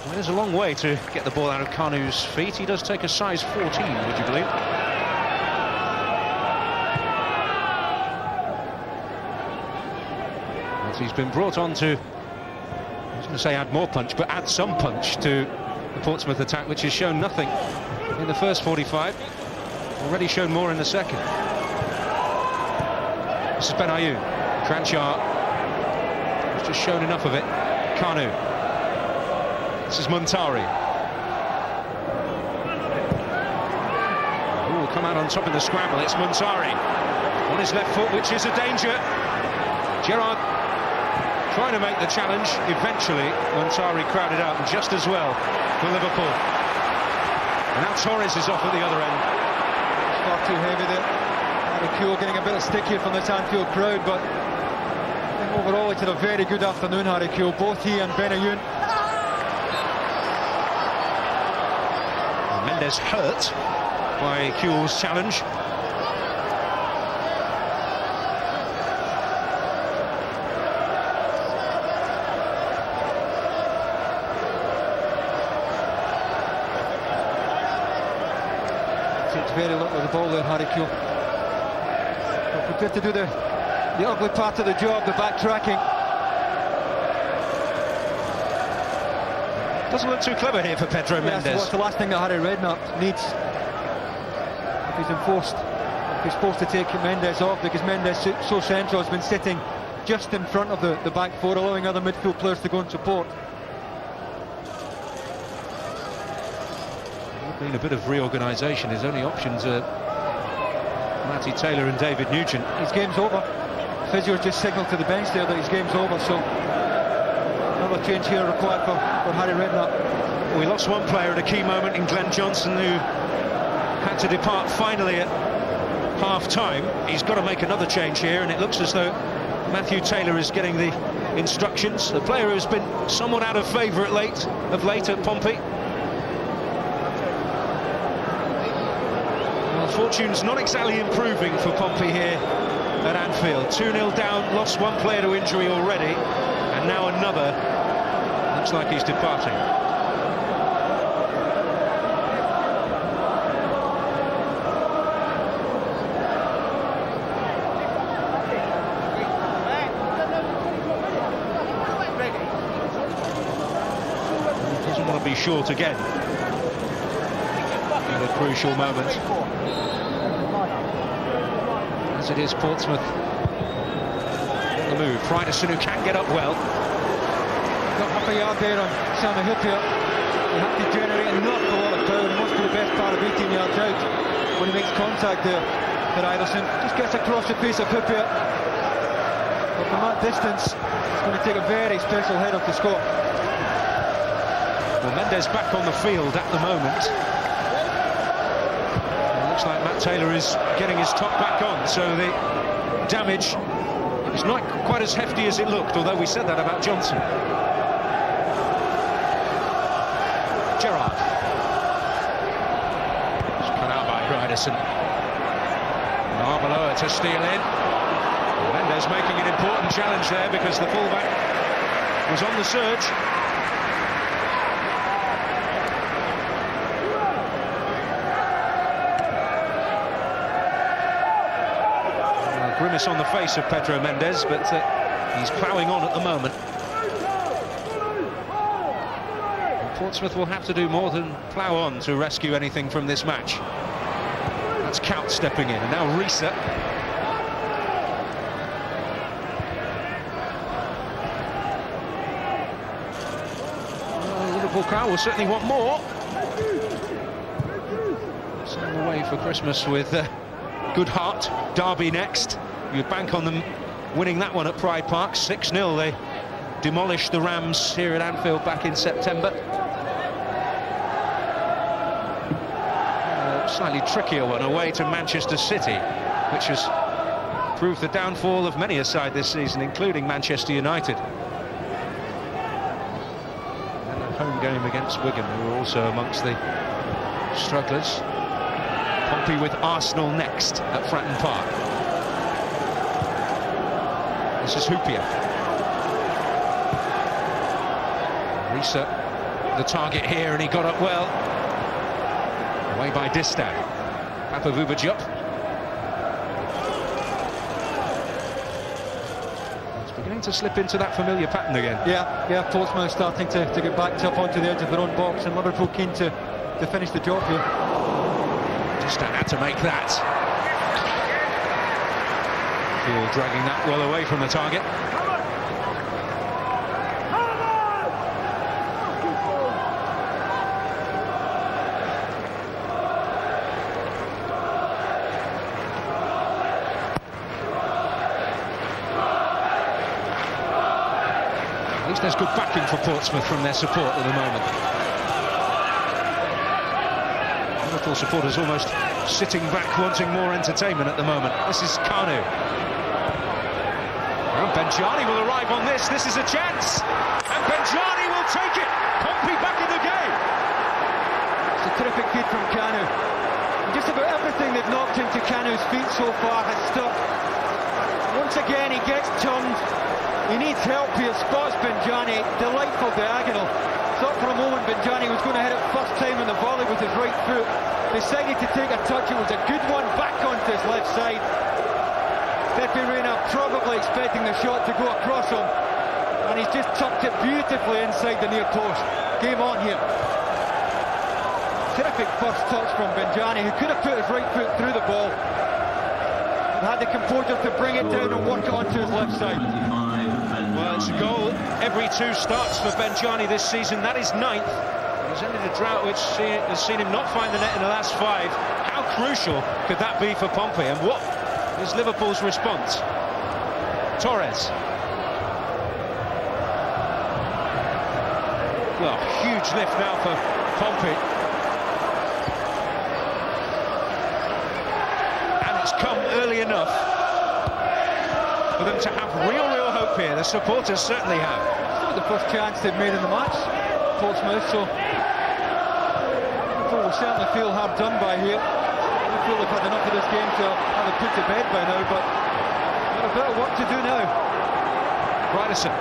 Well, there's a long way to get the ball out of Kanu's feet. He does take a size 14, would you believe? As he's been brought on to, I was going to say add more punch, but add some punch to the Portsmouth attack, which has shown nothing in the first 45. Already shown more in the second. This is Benayoun. Kranjčar has just shown enough of it. Kanu. This is Muntari. Who will come out on top in the scramble? It's Muntari on his left foot, which is a danger. Gerrard trying to make the challenge. Eventually, Muntari crowded out, and just as well for Liverpool. And now Torres is off at the other end. It's far too heavy there. Kewell getting a bit of stick here from this Anfield crowd, but I think overall it's had a very good afternoon, Harry Kewell, both he and Benayoun. Mendes hurt by Kewell's challenge. takes very little of the ball there, Harry Kewell. But prepared to do the ugly part of the job, the backtracking. Doesn't look too clever here for Pedro Mendes. That's the last thing that Harry Redknapp needs if he's enforced. He's supposed to take Mendes off, because Mendes so central has been sitting just in front of the back four, allowing other midfield players to go and support. Been a bit of reorganisation. His only options are Matty Taylor and David Nugent. His game's over. Physio's just signalled to the bench there that his game's over, so another change here required for Harry Redknapp. We lost one player at a key moment in Glenn Johnson, who had to depart finally at half-time. He's got to make another change here, and it looks as though Matthew Taylor is getting the instructions. The player who's been somewhat out of favour of late at Pompey. Fortune's not exactly improving for Pompey here at Anfield. 2-0 down, lost one player to injury already, and now another. Looks like he's departing. He doesn't want to be short again in a crucial moment. As it is Portsmouth on the move. Hreiðarsson, who can get up well. Got half a yard there on Hyypiä. He had to generate an awful lot of power. He must be the best part of 18 yards out when he makes contact there. Hreiðarsson just gets across the face of Hyypiä. But from that distance, it's going to take a very special header to score. Well, Mendes back on the field at the moment. Looks like Matt Taylor is getting his top back on, so the damage is not quite as hefty as it looked, although we said that about Johnson. Gerrard. It's cut out by Hreiðarsson. Arbeloa to steal in. Mendes making an important challenge there, because the fullback was on the surge. Grimace on the face of Pedro Mendes, but he's ploughing on at the moment. And Portsmouth will have to do more than plough on to rescue anything from this match. That's Kewell stepping in, and now Riise. Liverpool crowd will certainly want more. Sailing away for Christmas with good heart. Derby next. You'd bank on them winning that one at Pride Park. 6-0. They demolished the Rams here at Anfield back in September. A slightly trickier one away to Manchester City, which has proved the downfall of many a side this season, including Manchester United. And a home game against Wigan, who were also amongst the strugglers. Pompey with Arsenal next at Fratton Park. This is Hyypiä. Riise, the target here, and he got up well. Away by Distin. Diop. It's beginning to slip into that familiar pattern again. Yeah, Portsmouth starting to get backed up onto the edge of their own box, and Liverpool keen to finish the job here. Distin had to make that. Kewell dragging that well away from the target. At least there's good backing for Portsmouth from their support at the moment. Liverpool supporters almost sitting back, wanting more entertainment at the moment. This is Kanu. And Benjani will arrive on this. This is a chance. And Benjani will take it. Pompey back in the game. It's a terrific feed from Kanu. Just about everything they've knocked into Kanu's feet so far has stuck. Once again, he gets turned. He needs help here. Spots Benjani. Delightful diagonal. thought for a moment Benjani was going to hit it first time in the volley with his right foot. Decided to take a touch. It was a good one back onto his left side. Reina probably expecting the shot to go across him, and he's just tucked it beautifully inside the near post. Game on here. Terrific first touch from Benjani, who could have put his right foot through the ball and had the composure to bring it down and work it onto his left side. Well, it's a goal every 2 starts for Benjani this season. That is 9th. He's ended a drought which has seen him not find the net in the last 5. How crucial could that be for Pompey, and what is Liverpool's response? Torres. Well, huge lift now for Pompey. And it's come early enough for them to have real hope here. The supporters certainly have. It's not the first chance they've made in the match, Portsmouth, so Liverpool will certainly feel hard done by here. I feel they've had enough of this game to have it put to bed by now, but got a bit of work to do now. Hreiðarsson.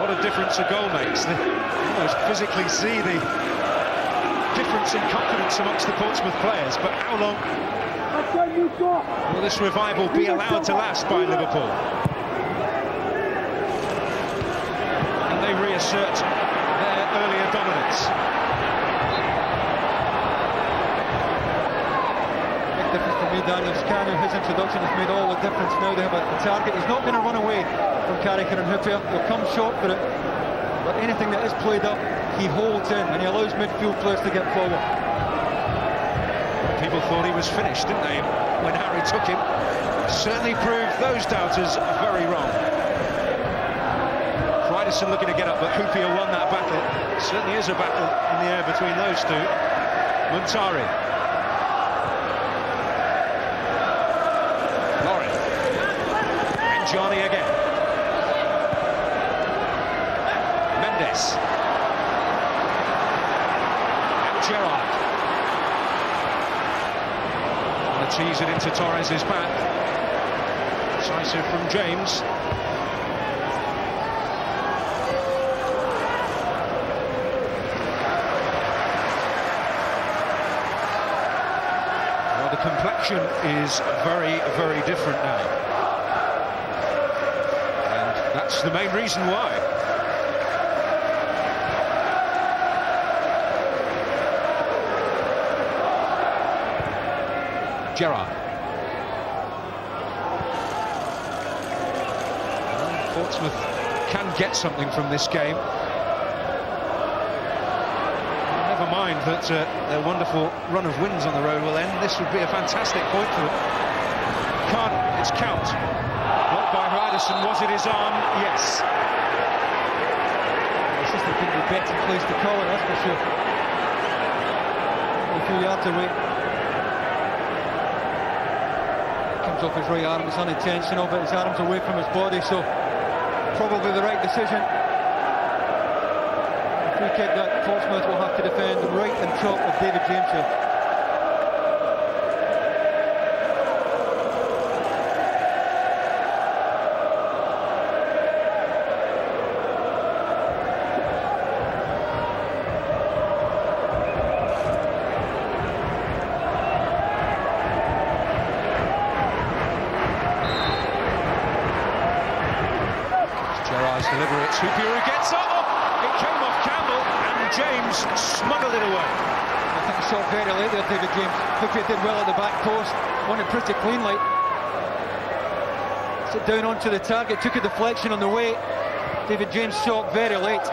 What a difference a goal makes. You almost physically see the difference in confidence amongst the Portsmouth players, but how long will this revival be allowed to last by Liverpool? And they reassert their earlier dominance. Difference for me, Daniel. Kanu, his introduction has made all the difference. Now they have a target. He's not going to run away from Carragher and Hyypiä. He'll come short for it, but anything that is played up, he holds in, and he allows midfield players to get forward. People thought he was finished, didn't they, when Harry took him? Certainly proved those doubters very wrong. Hreiðarsson looking to get up, but Hyypiä won that battle. Certainly is a battle in the air between those two. Muntari. Benjani again. Mendes. And Gerrard. And tease it into Torres' back. Decisive from James. Well, the complexion is very different now. That's the main reason why. Gerrard. Portsmouth can get something from this game. Never mind that their wonderful run of wins on the road will end. This would be a fantastic point for them. It's count. Blocked by Hreiðarsson. Was it his arm? Yes. The system couldn't be better placed to call it, that's for sure. A few yards away. Comes off his right arm. It's unintentional, but his arm's away from his body, so probably the right decision. A free kick that Portsmouth will have to defend right on top of David James here. Hyypiä who gets up. It came off Campbell and James smuggled it away. I think he shot very late there, David James. Hyypiä did well at the back post, won it pretty cleanly. Sit down onto the target, took a deflection on the way. David James shot very late. A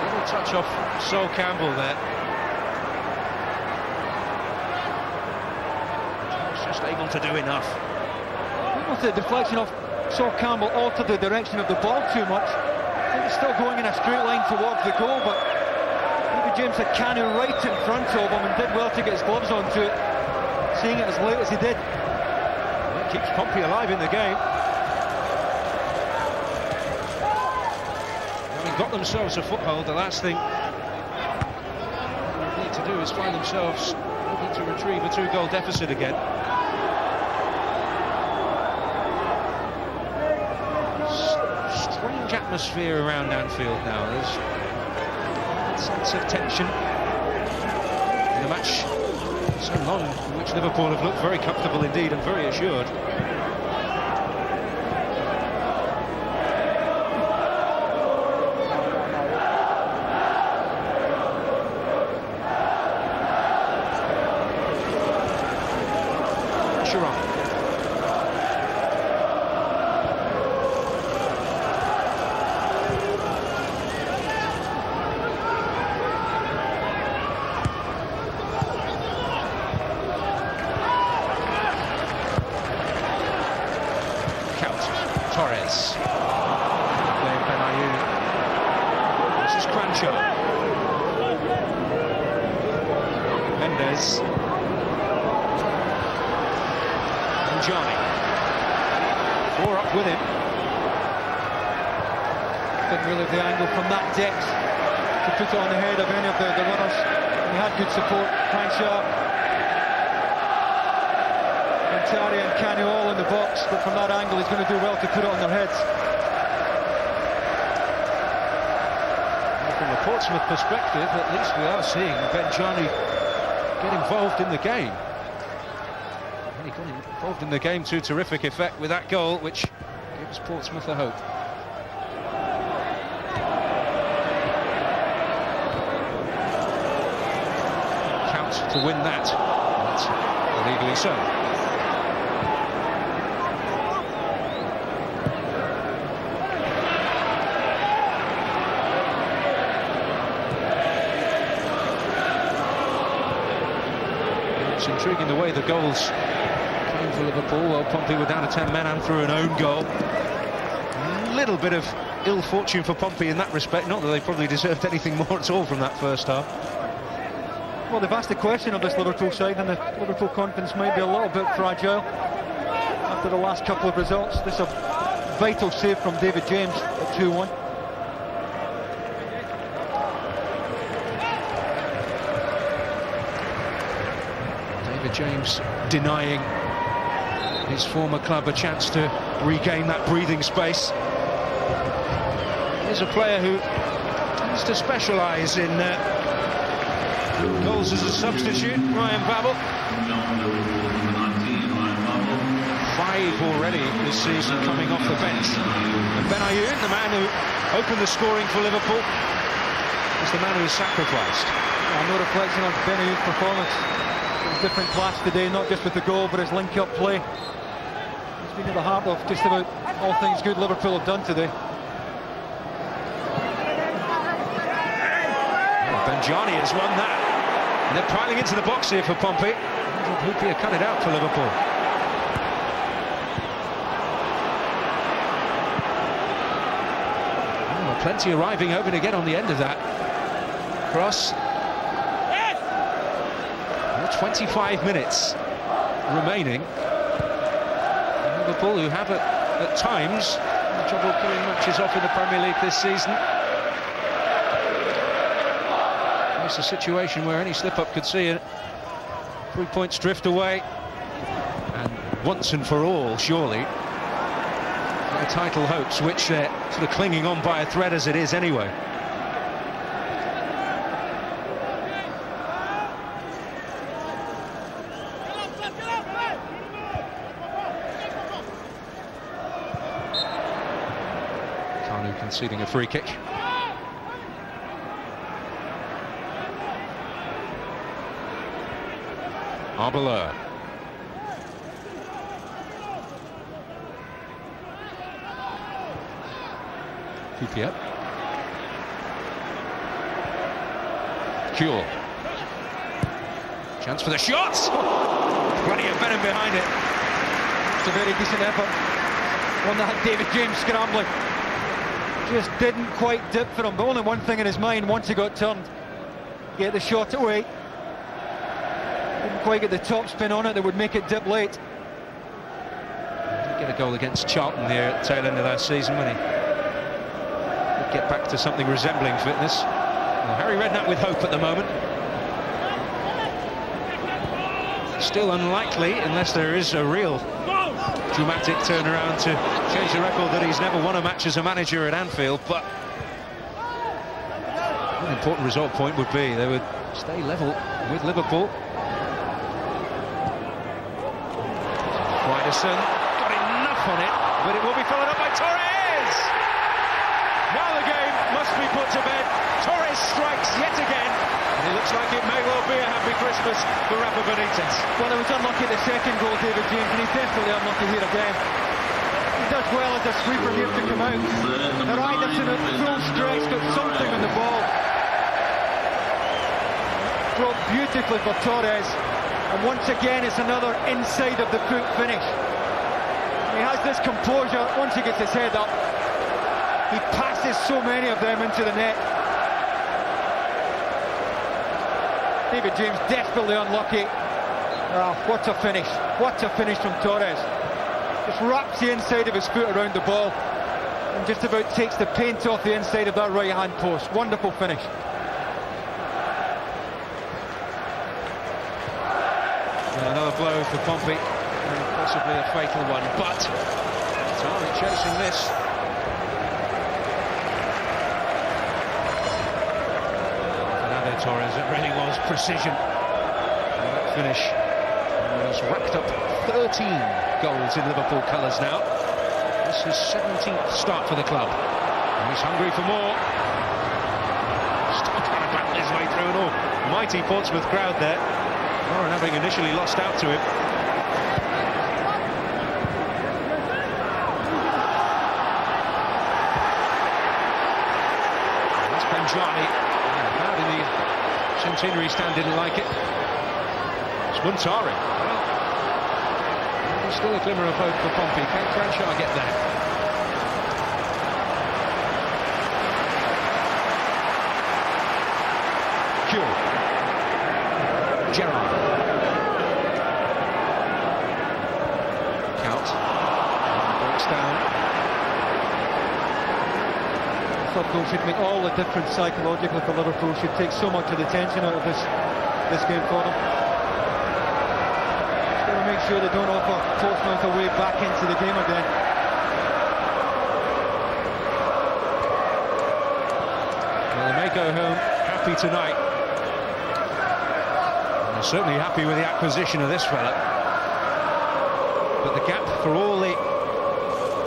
little touch off Sol Campbell there. He's just able to do enough. With the deflection off Sol Campbell altered the direction of the ball too much. I think it's still going in a straight line towards the goal, but David James had Kanu right in front of him and did well to get his gloves onto it, seeing it as late as he did. That keeps Pompey alive in the game. Having got themselves a foothold, the last thing they need to do is find themselves looking to retrieve a 2-goal deficit again. atmosphere around Anfield now. There's a sense of tension in a match so long in which Liverpool have looked very comfortable indeed and very assured. Mascherano. Torres. Playing Benayoun. This is Kranjčar. Mendes. Benjani. 4 up with him. Didn't really have the angle from that depth to put it on the head of any of the runners. And he had good support. Kranjčar, Muntari and Kanu all in the box, but from that angle he's going to do well to put it on their heads. Well, from a Portsmouth perspective, at least we are seeing Benjani get involved in the game. And he got involved in the game to terrific effect with that goal, which gives Portsmouth a hope. Count to win that. That's illegally so. It's intriguing the way the goals came for Liverpool. Well, Pompey were down to 10 men and through an own goal. A little bit of ill fortune for Pompey in that respect. Not that they probably deserved anything more at all from that first half. Well, they've asked the question of this Liverpool side, and the Liverpool confidence might be a little bit fragile after the last couple of results. This is a vital save from David James at 2-1. James denying his former club a chance to regain that breathing space. Here's a player who tends to specialise in goals as a substitute, Ryan Babel. 5 already this season coming off the bench. And Benayoun, the man who opened the scoring for Liverpool, is the man who was sacrificed. No reflection on Benayoun's performance. Different class today, not just with the goal, but his link-up play. He's been at the heart of just about all things good Liverpool have done today. Oh, Benjani has won that. And they're piling into the box here for Pompey. Hyypiä cut it out for Liverpool. Oh, plenty arriving, hoping to get on the end of that cross. 25 minutes remaining. Liverpool, who have at times trouble pulling matches off in the Premier League this season. It's a situation where any slip-up could see it. 3 points drift away. And once and for all, surely, their title hopes, which they're sort of clinging on by a thread as it is anyway. Kanu conceding a free kick. Arbeloa. Hyypiä. Kewell. Chance for the shots. Plenty of venom behind it. It's a very decent effort. One that had David James scrambling. Just didn't quite dip for him, but only one thing in his mind once he got turned. Get the shot away. Didn't quite get the top spin on it that would make it dip late. He did get a goal against Charlton there at the tail end of last season when he would get back to something resembling fitness. Well, Harry Redknapp with hope at the moment. Still unlikely unless there is a real dramatic turnaround to change the record that he's never won a match as a manager at Anfield, but an important result point would be they would stay level with Liverpool. Hreiðarsson got enough on it, but it will be followed up by Torres! Now the game must be put to bed. Torres strikes yet again, and it looks like it may well be a happy Christmas for Rafa Benítez. Well, he was unlucky at the second goal, David James, and he's definitely unlucky here again. He does well as a sweeper here to come out. Hreiðarsson at full stretch, got something on the ball. Brought beautifully for Torres, and once again it's another inside of the foot finish. He has this composure once he gets his head up. He passes so many of them into the net. David James desperately unlucky. Oh, what a finish. What a finish from Torres. Just wraps the inside of his foot around the ball and just about takes the paint off the inside of that right hand post. Wonderful finish. Another blow for Pompey, and possibly a fatal one, but Muntari chasing this. Another Torres, it really was precision. And that finish has racked up 13 goals in Liverpool colours now. This is 17th start for the club. And he's hungry for more. Still trying to battle his way through an almighty Portsmouth crowd there. Warren having initially lost out to him. That's Benjani. The crowd in the centenary stand didn't like it. It's Muntari. Well, there's still a glimmer of hope for Pompey. Can Kranjčar get there? Kewell. Gerrard. Count. Breaks down. I thought goal should make all the difference psychologically for Liverpool. Should take so much of the tension out of this game for them. Just got to make sure they don't offer Portsmouth a way back into the game again. Well, they may go home happy tonight. Certainly happy with the acquisition of this fella, but the gap for all the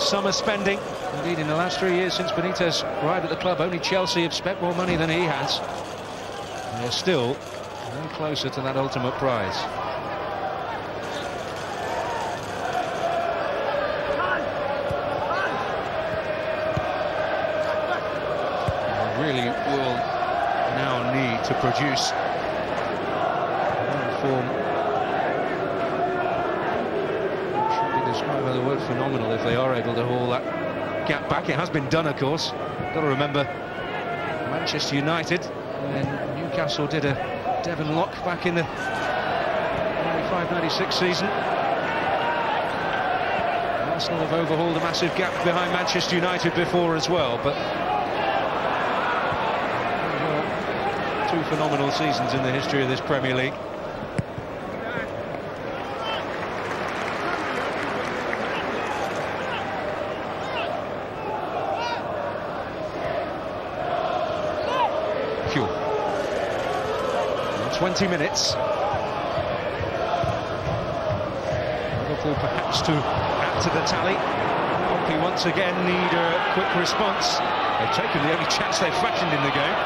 summer spending, indeed in the last 3 years since Benítez arrived at the club, only Chelsea have spent more money than he has. They're still no closer to that ultimate prize. They really will now need to produce form. Should be described by the word phenomenal if they are able to haul that gap back. It has been done, of course. Got to remember Manchester United when Newcastle did a Devon lock back in the 95-96 season. Arsenal have overhauled a massive gap behind Manchester United before as well, but two phenomenal seasons in the history of this Premier League. Kewell. 20 minutes. Liverpool perhaps to add to the tally. Pompey once again need a quick response. They've taken the only chance they've fashioned in the game.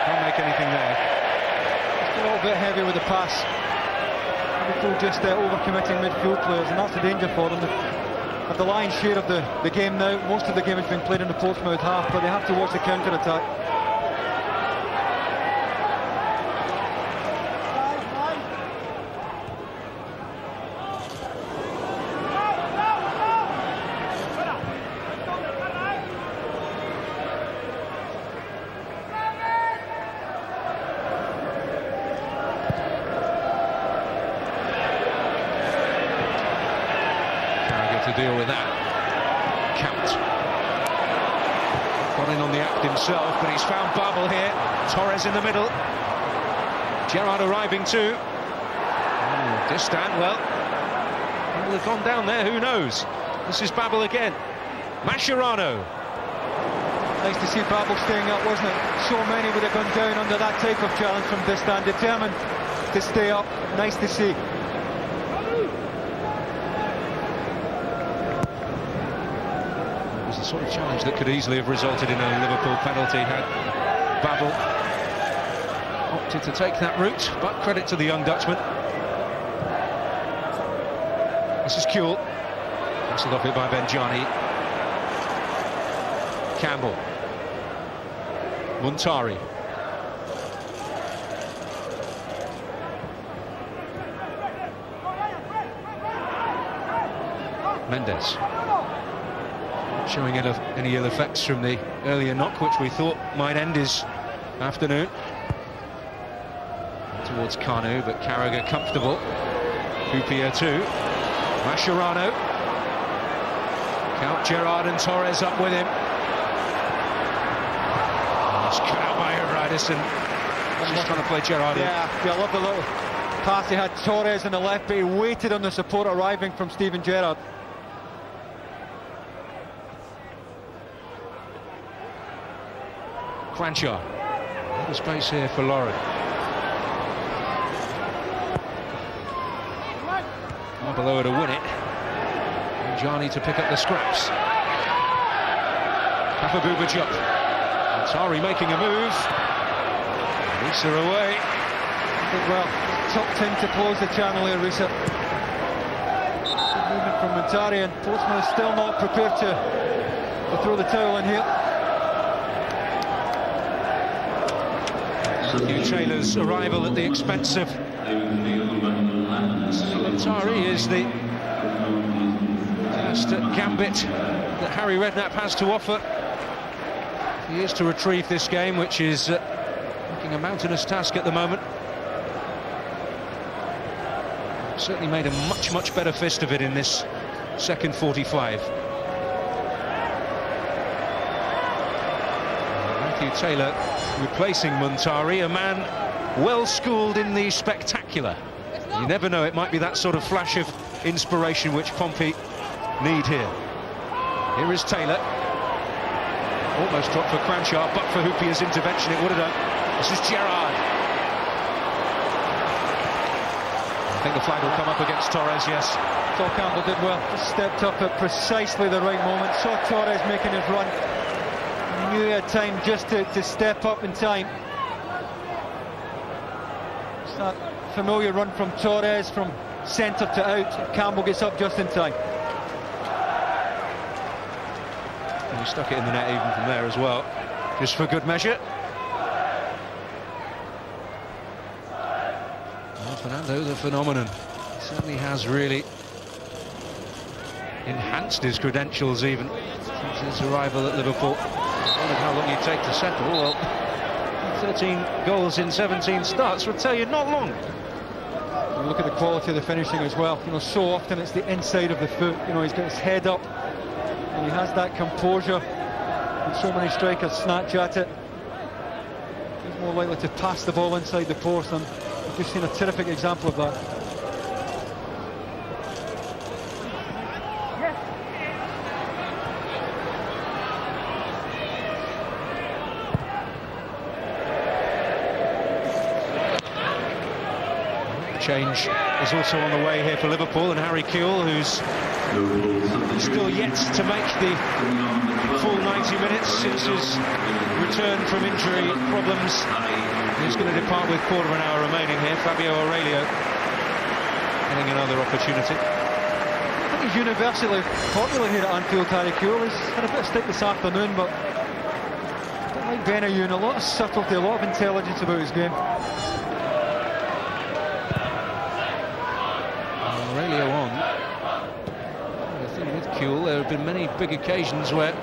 Can't make anything there. Just a little bit heavy with the pass. Liverpool just overcommitting midfield players, and that's the danger for them. At the lion's share of the game now, most of the game has been played in the Portsmouth half, but they have to watch the counter-attack. To deal with that. Count. Got in on the act himself, but he's found Babel here. Torres in the middle. Gerrard arriving too. Distin, well, Babel have gone down there, who knows? This is Babel again. Mascherano. Nice to see Babel staying up, wasn't it? So many would have gone down under that type of challenge from Distin, determined to stay up. Nice to see. It was the sort of challenge that could easily have resulted in a Liverpool penalty had Babel opted to take that route, but credit to the young Dutchman. This is Kewell. Wrestled off it by Benjani. Campbell. Muntari. Mendes. Showing any ill effects from the earlier knock, which we thought might end his afternoon. Towards Kanu, but Carragher comfortable. Hyypiä too. Mascherano. Count Gerrard and Torres up with him. It's cut out by Hreiðarsson. Just trying to play Gerrard in. Yeah, I love the little pass he had. Torres on the left, but he waited on the support arriving from Steven Gerrard. Kranjčar. The space here for Lauren. Arbeloa to win it. Benjani to pick up the scraps. Diop. Muntari making a move. Riise away. Did well. Tucked in to close the channel here, Riise. Good movement from Muntari, and Portsmouth still not prepared to throw the towel in here. Taylor's arrival at the expense of Muntari is the first gambit that Harry Redknapp has to offer. He is to retrieve this game, which is looking a mountainous task at the moment. Certainly made a much better fist of it in this second 45. Taylor replacing Muntari, a man well schooled in the spectacular. You never know, it might be that sort of flash of inspiration which Pompey need here. Here is Taylor. Almost dropped for Kranjčar, but for Hyypiä's intervention it would have done. This is Gerrard. I think the flag will come up against Torres, yes. Thought Campbell did well. Just stepped up at precisely the right moment. Saw Torres making his run. Knew he had time just to step up in time. It's that familiar run from Torres from centre to out. Campbell gets up just in time. And he stuck it in the net even from there as well, just for good measure. Well, Fernando, the phenomenon, certainly has really enhanced his credentials even since his arrival at Liverpool. I wondered how long he'd take to settle. Well, 13 goals in 17 starts would tell you not long. You look at the quality of the finishing as well. You know, so often it's the inside of the foot. You know, he's got his head up and he has that composure. And so many strikers snatch at it. He's more likely to pass the ball inside the post, and we've just seen a terrific example of that. Change is also on the way here for Liverpool, and Harry Kewell, who's still yet to make the full 90 minutes since his return from injury problems. He's going to depart with quarter of an hour remaining here. Fábio Aurélio getting another opportunity. I think he's universally popular here at Anfield, Harry Kewell. He's had a bit of stick this afternoon, but a bit like Benayoun, a lot of subtlety, a lot of intelligence about his game. Aurélio on. The thing with Kewell, there have been many big occasions where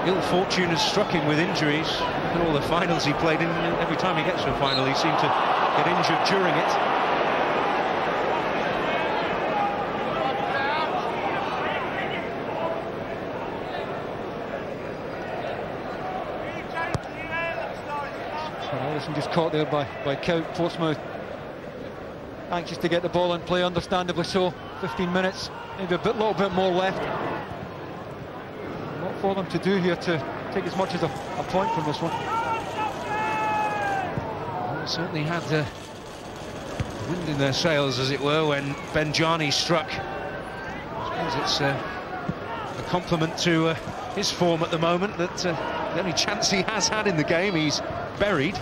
ill fortune has struck him with injuries. Look at all the finals he played in. Every time he gets to a final, he seemed to get injured during it. Hreiðarsson just caught there by Kewell. Portsmouth anxious to get the ball in play, understandably so. 15 minutes, maybe a little bit more left. A lot for them to do here to take as much as a point from this one. Well, certainly had the wind in their sails, as it were, when Benjani struck. I suppose it's a compliment to his form at the moment, that the only chance he has had in the game, he's buried.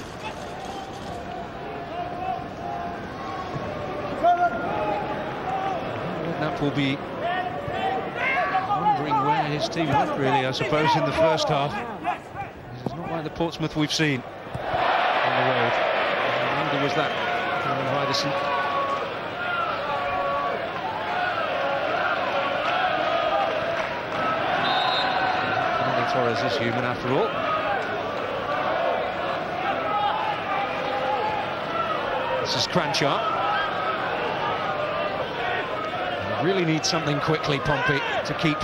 Redknapp will be wondering where his team went, really, I suppose, in the first half. This is not like the Portsmouth we've seen on the road. Neither was that Hreiðarsson. Torres is human after all. This is Kranjčar. Really need something quickly, Pompey, to keep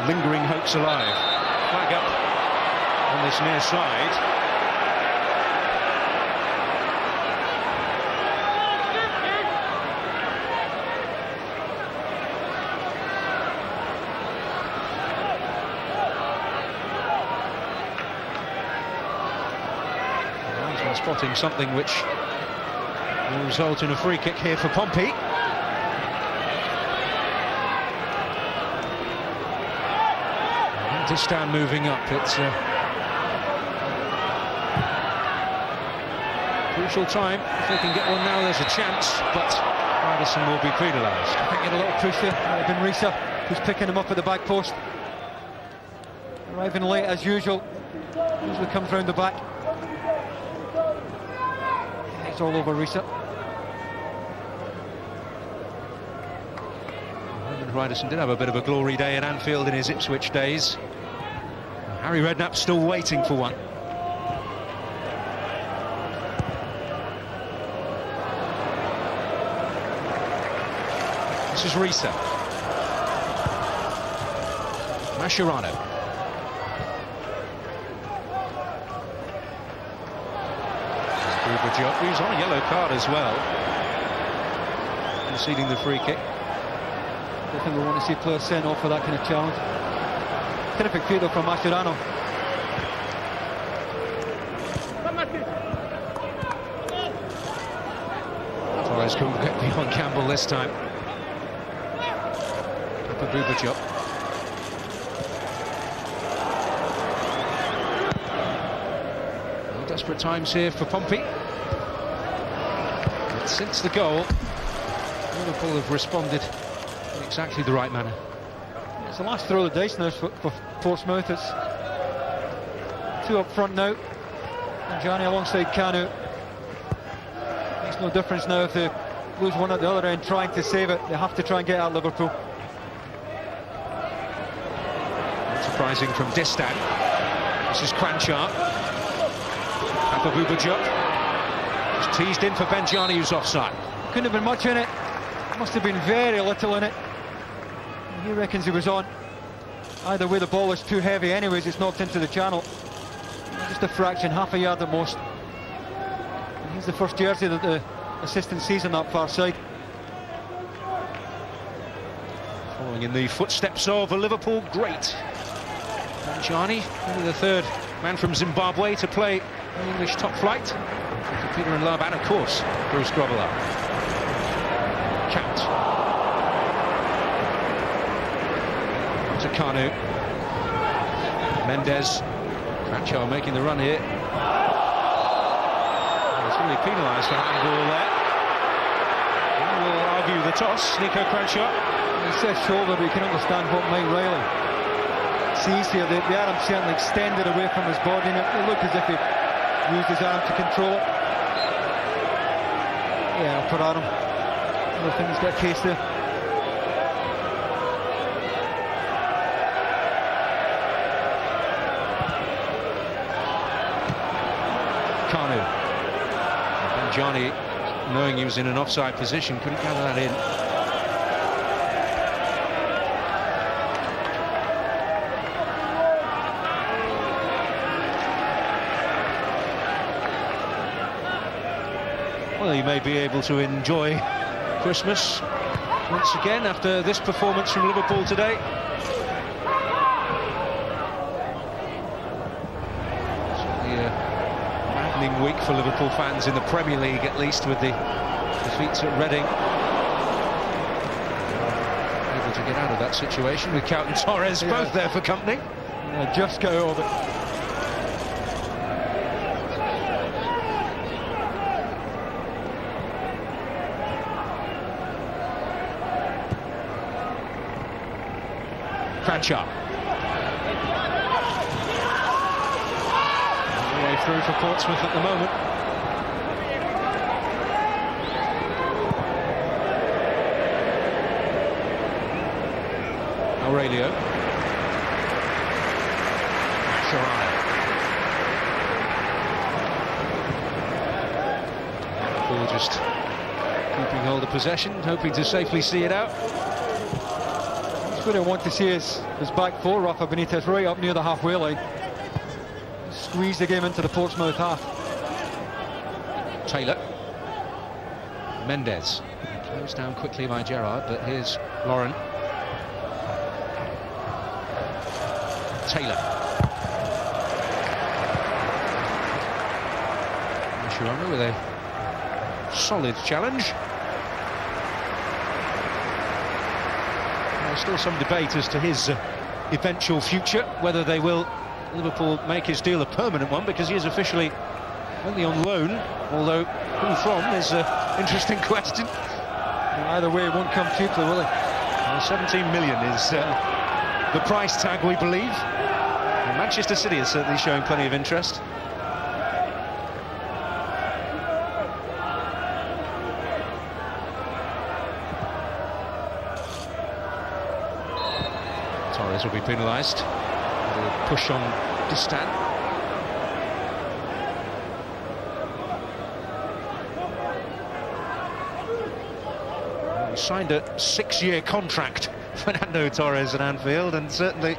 lingering hopes alive. Flag up on this near side. Spotting something which will result in a free kick here for Pompey. Distin moving up. It's a crucial time. If they can get one now, there's a chance, but Hreiðarsson will be penalised. I think get a little push there. Might have been Riise who's picking him up at the back post. Arriving late as usual. Usually comes round the back. It's all over Riise. Hreiðarsson did have a bit of a glory day at Anfield in his Ipswich days. Harry Redknapp still waiting for one. This is Riise. Mascherano. Diop, who's on a yellow card as well, conceding the free kick. I think we want to see players sent off for that kind of challenge. Terrific feat though from Mascherano. Torres couldn't get beyond Campbell this time. Diop. Desperate times here for Pompey. But since the goal, Liverpool have responded in exactly the right manner. It's the last throw of the dice now for Portsmouth. It's two up front now. Benjani alongside Kanu. Makes no difference now if they lose one at the other end trying to save it. They have to try and get at Liverpool. Not surprising from Distin. This is Kranjčar. Diop. Just teased in for Benjani, who's offside. Couldn't have been much in it. Must have been very little in it. He reckons he was on. Either way, the ball was too heavy anyways. It's knocked into the channel. Just a fraction, half a yard at most. And he's the first jersey that the assistant sees on that far side. Following in the footsteps of a Liverpool great. Benjani, only the third man from Zimbabwe to play the English top flight. To Peter and Love, and of course, Bruce Grobbelaar. Count. To Kanu. Mendes. Kranjčar making the run here. It's going to be penalised for that ball there. And we'll argue the toss. Nico Kranjčar. He says shoulder, but you can understand what Mike Riley sees here. The arm certainly extended away from his body, and it looked as if he used his arm to control it. Yeah, I'll put on him. I think he's got a case there. Kanu. Benjani, knowing he was in an offside position, couldn't gather that in. Well, you may be able to enjoy Christmas once again after this performance from Liverpool today. Certainly a maddening week for Liverpool fans in the Premier League, at least, with the defeats at Reading. Able to get out of that situation with Kewell and Torres both there for company. Yeah, just got out of it. Kranjčar. All the way through for Portsmouth at the moment. Aurélio. Mascherano. Liverpool just keeping hold of possession, hoping to safely see it out. What I want to see is back four, Rafa Benítez, right up near the halfway line. Squeeze the game into the Portsmouth half. Taylor. Mendes. Closed down quickly by Gerrard, but here's Lauren. Taylor. Mascherano with a solid challenge. There's still some debate as to his eventual future, whether they will, Liverpool, make his deal a permanent one, because he is officially only on loan, although who from is an interesting question. Either way, it won't come cheaply, will it? Well, 17 million is the price tag, we believe. And Manchester City is certainly showing plenty of interest. Torres will be penalised. A push on Distin. He signed a 6-year contract, Fernando Torres at Anfield, and certainly,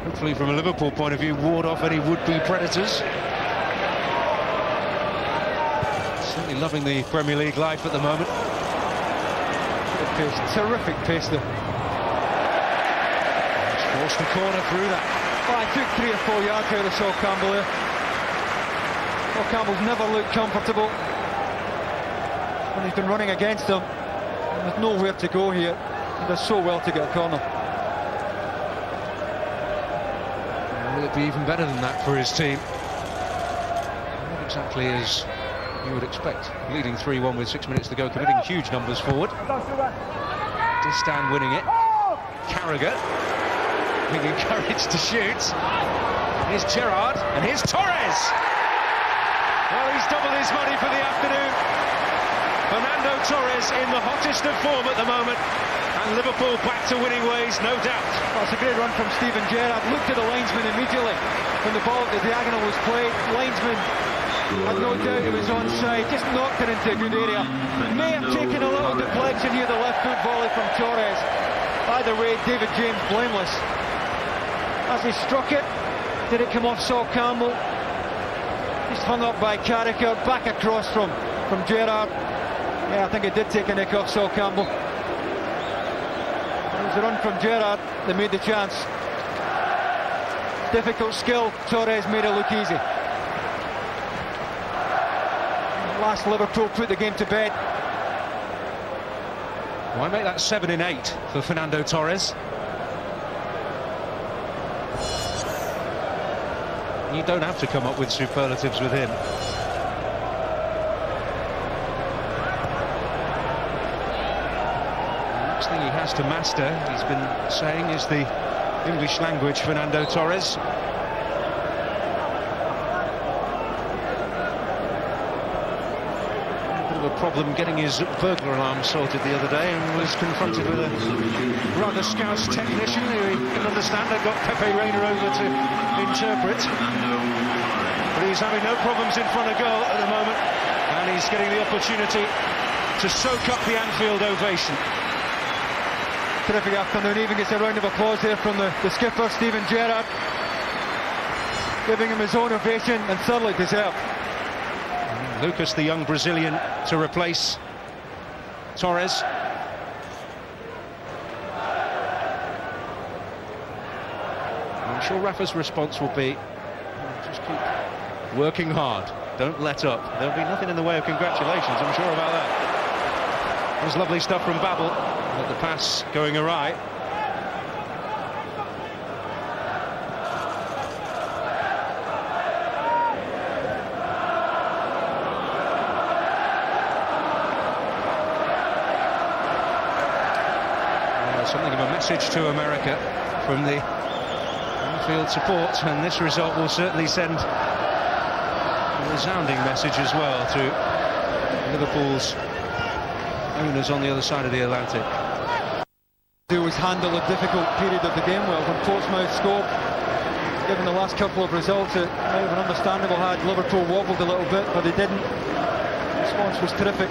hopefully from a Liverpool point of view, ward off any would-be predators. Certainly loving the Premier League life at the moment. Pace, terrific pace there. He's forced the corner through that. Well, I took 3 or 4 yards out of Sol Campbell there. Sol Campbell's never looked comfortable when he's been running against him. There's nowhere to go here. He does so well to get a corner. Will it be even better than that for his team? Not exactly as you would expect. Leading 3-1 with 6 minutes to go, committing huge numbers forward. Distin winning it. Carragher being encouraged to shoot. Here's Gerrard, and here's Torres. Well, he's doubled his money for the afternoon. Fernando Torres in the hottest of form at the moment, and Liverpool back to winning ways, no doubt. That's a great run from Steven Gerrard. Looked at the linesman immediately when the ball, the diagonal was played. Linesman had no doubt it was onside, just knocked it into a good area. May have taken a little deflection here, the left foot volley from Torres. Either way, David James blameless. As he struck it, did it come off Sol Campbell? He's hung up by Carragher, back across from Gerrard. Yeah, I think it did take a nick off Sol Campbell. It was a run from Gerrard that made the chance. Difficult skill, Torres made it look easy. Last Liverpool put the game to bed. Why make that 7 in 8 for Fernando Torres? You don't have to come up with superlatives with him. The next thing he has to master, he's been saying, is the English language, Fernando Torres. A problem getting his burglar alarm sorted the other day, and was confronted with a rather scouse technician who he can understand. They've got Reina over to interpret, but he's having no problems in front of goal at the moment, and he's getting the opportunity to soak up the Anfield ovation. Terrific afternoon, even gets a round of applause there from the skipper, Steven Gerrard, giving him his own ovation, and thoroughly deserved. Lucas, the young Brazilian, to replace Torres. I'm sure Rafa's response will be, just keep working hard, don't let up. There'll be nothing in the way of congratulations, I'm sure about that. That was lovely stuff from Babel, but the pass going awry. Something of a message to America from the Anfield support, and this result will certainly send a resounding message as well to Liverpool's owners on the other side of the Atlantic. Do was handle a difficult period of the game well. When Portsmouth scored, given the last couple of results, it might have been understandable had Liverpool wobbled a little bit, but they didn't. The response was terrific.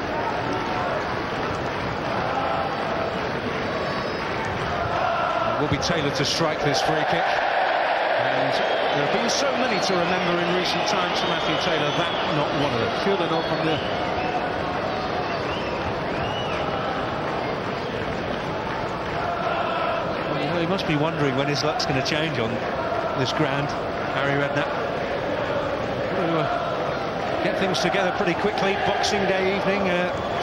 Will be Taylor to strike this free kick, and there have been so many to remember in recent times for Matthew Taylor, that not one of them. Surely not from there. Well, you know, he must be wondering when his luck's going to change on this ground, Harry Redknapp. Get things together pretty quickly. Boxing Day evening,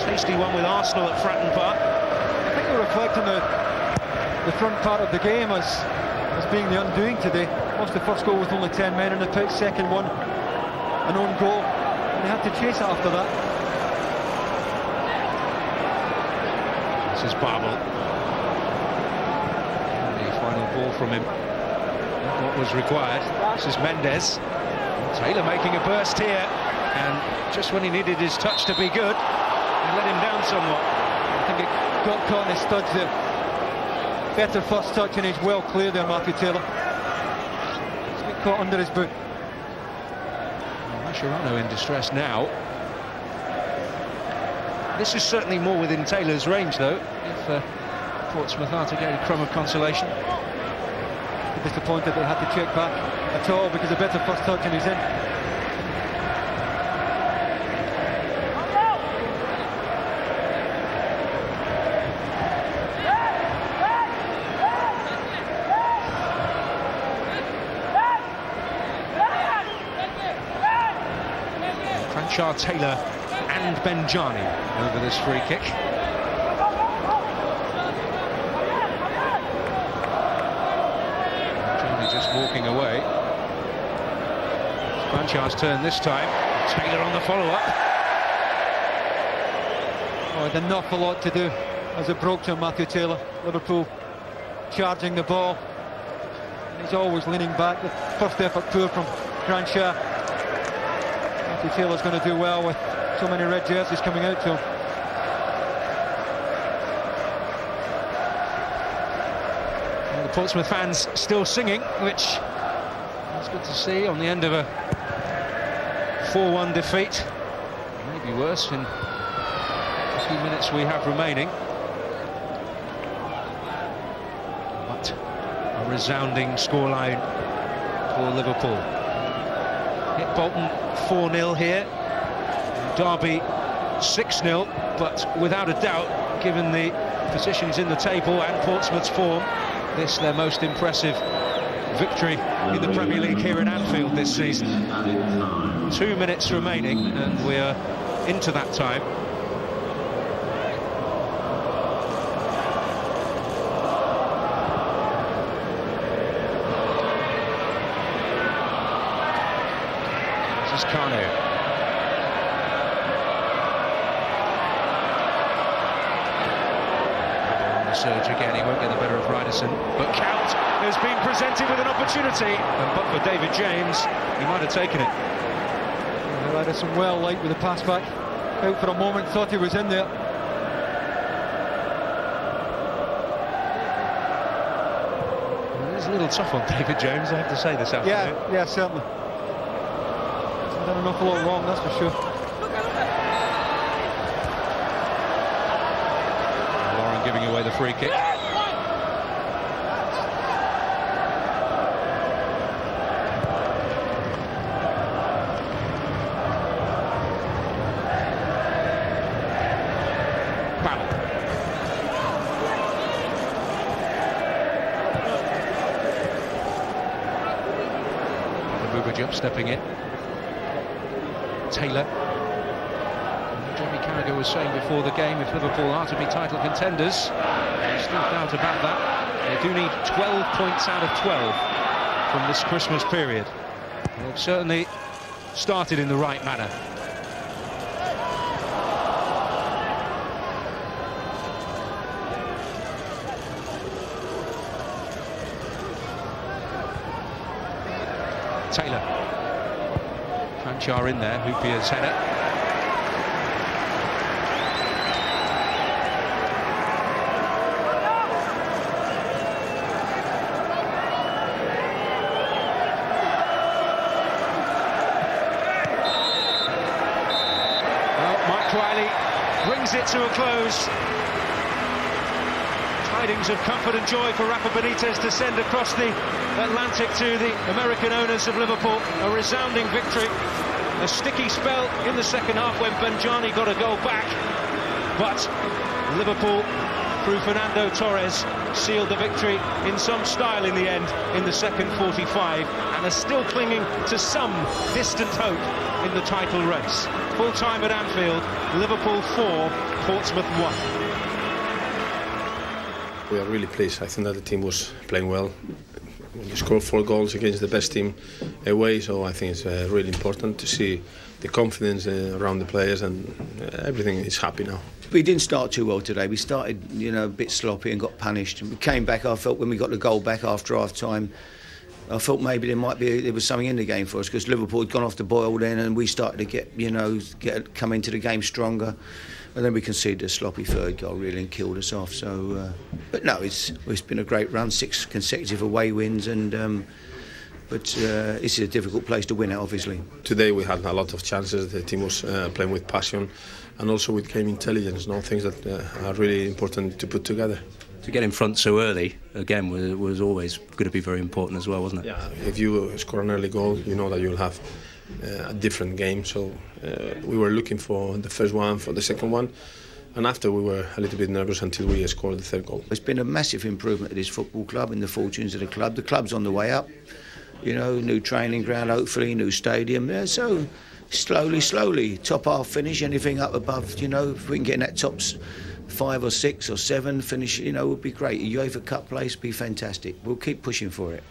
tasty one with Arsenal at Fratton Park. I think we're reflecting the front part of the game as being the undoing today. Lost the first goal with only 10 men in the pitch, second one an own goal, and they had to chase it after that. This is Babel. The final ball from him, not what was required. This is Mendes. Taylor making a burst here, and just when he needed his touch to be good, he let him down somewhat. I think it got caught in his studs there. Better first touch, and he's well clear there, Matthew Taylor. He's been caught under his boot. Mascherano in distress now. This is certainly more within Taylor's range, though, if Portsmouth are to get a crumb of consolation. Disappointed that they had to check back at all, because a better first touch and he's in. Kranjčar, Taylor and Benjani over this free kick. Benjani just walking away. Kranjčar's turn this time. Taylor on the follow-up. Oh, had an awful lot to do as it broke to Matthew Taylor. Liverpool charging the ball. And he's always leaning back. The first effort poor from Kranjčar. Matthew Taylor's going to do well with so many red jerseys coming out to him. Well, the Portsmouth fans still singing, which is good to see on the end of a 4-1 defeat. Maybe worse in the few minutes we have remaining. But a resounding scoreline for Liverpool. Hit Bolton 4-0 here, Derby 6-0, but without a doubt, given the positions in the table and Portsmouth's form, this their most impressive victory in the Premier League here at Anfield this season. 2 minutes remaining and we're into that time. This is Kanu. On the surge again, he won't get the better of Hreiðarsson, but Count has been presented with an opportunity, and but for David James, he might have taken it. Hreiðarsson well light with the pass back. Out for a moment, thought he was in there. Well, it is a little tough on David James, I have to say, this afternoon. Yeah, certainly. He's done an awful lot wrong, that's for sure. Lauren giving away the free kick. Babel. Diop stepping in. Taylor. Jamie Carragher was saying before the game, if Liverpool are to be title contenders, there's still doubt about that. They do need 12 points out of 12 from this Christmas period. They've certainly started in the right manner. Taylor. Kranjčar in there, Hyypiä's header. Brings it to a close. Tidings of comfort and joy for Rafa Benítez to send across the Atlantic to the American owners of Liverpool. A resounding victory. A sticky spell in the second half when Benjani got a goal back. But Liverpool, through Fernando Torres, sealed the victory in some style in the end in the second 45 and are still clinging to some distant hope in the title race. Full time at Anfield, Liverpool 4, Portsmouth 1. We are really pleased. I think that the team was playing well. We scored 4 goals against the best team away, so I think it's really important to see the confidence around the players, and everything is happy now. We didn't start too well today. We started, a bit sloppy and got punished. And we came back. I felt when we got the goal back after half time, I thought maybe there was something in the game for us, because Liverpool had gone off the boil then, and we started to come into the game stronger, and then we conceded a sloppy third goal really and killed us off. So, but no, it's been a great run, 6 consecutive away wins, and but this is a difficult place to win at, obviously. Today we had a lot of chances. The team was playing with passion and also with game intelligence, things that are really important to put together. To get in front so early, again, was always going to be very important as well, wasn't it? Yeah, if you score an early goal, you know that you'll have a different game. So we were looking for the first one, for the second one, and after we were a little bit nervous until we scored the third goal. It's been a massive improvement at this football club and the fortunes of the club. The club's on the way up, new training ground, hopefully, new stadium. Yeah, so slowly, top half finish, anything up above, if we can get in that top 5 or 6 or 7 finish, would be great. UEFA Cup place would be fantastic. We'll keep pushing for it.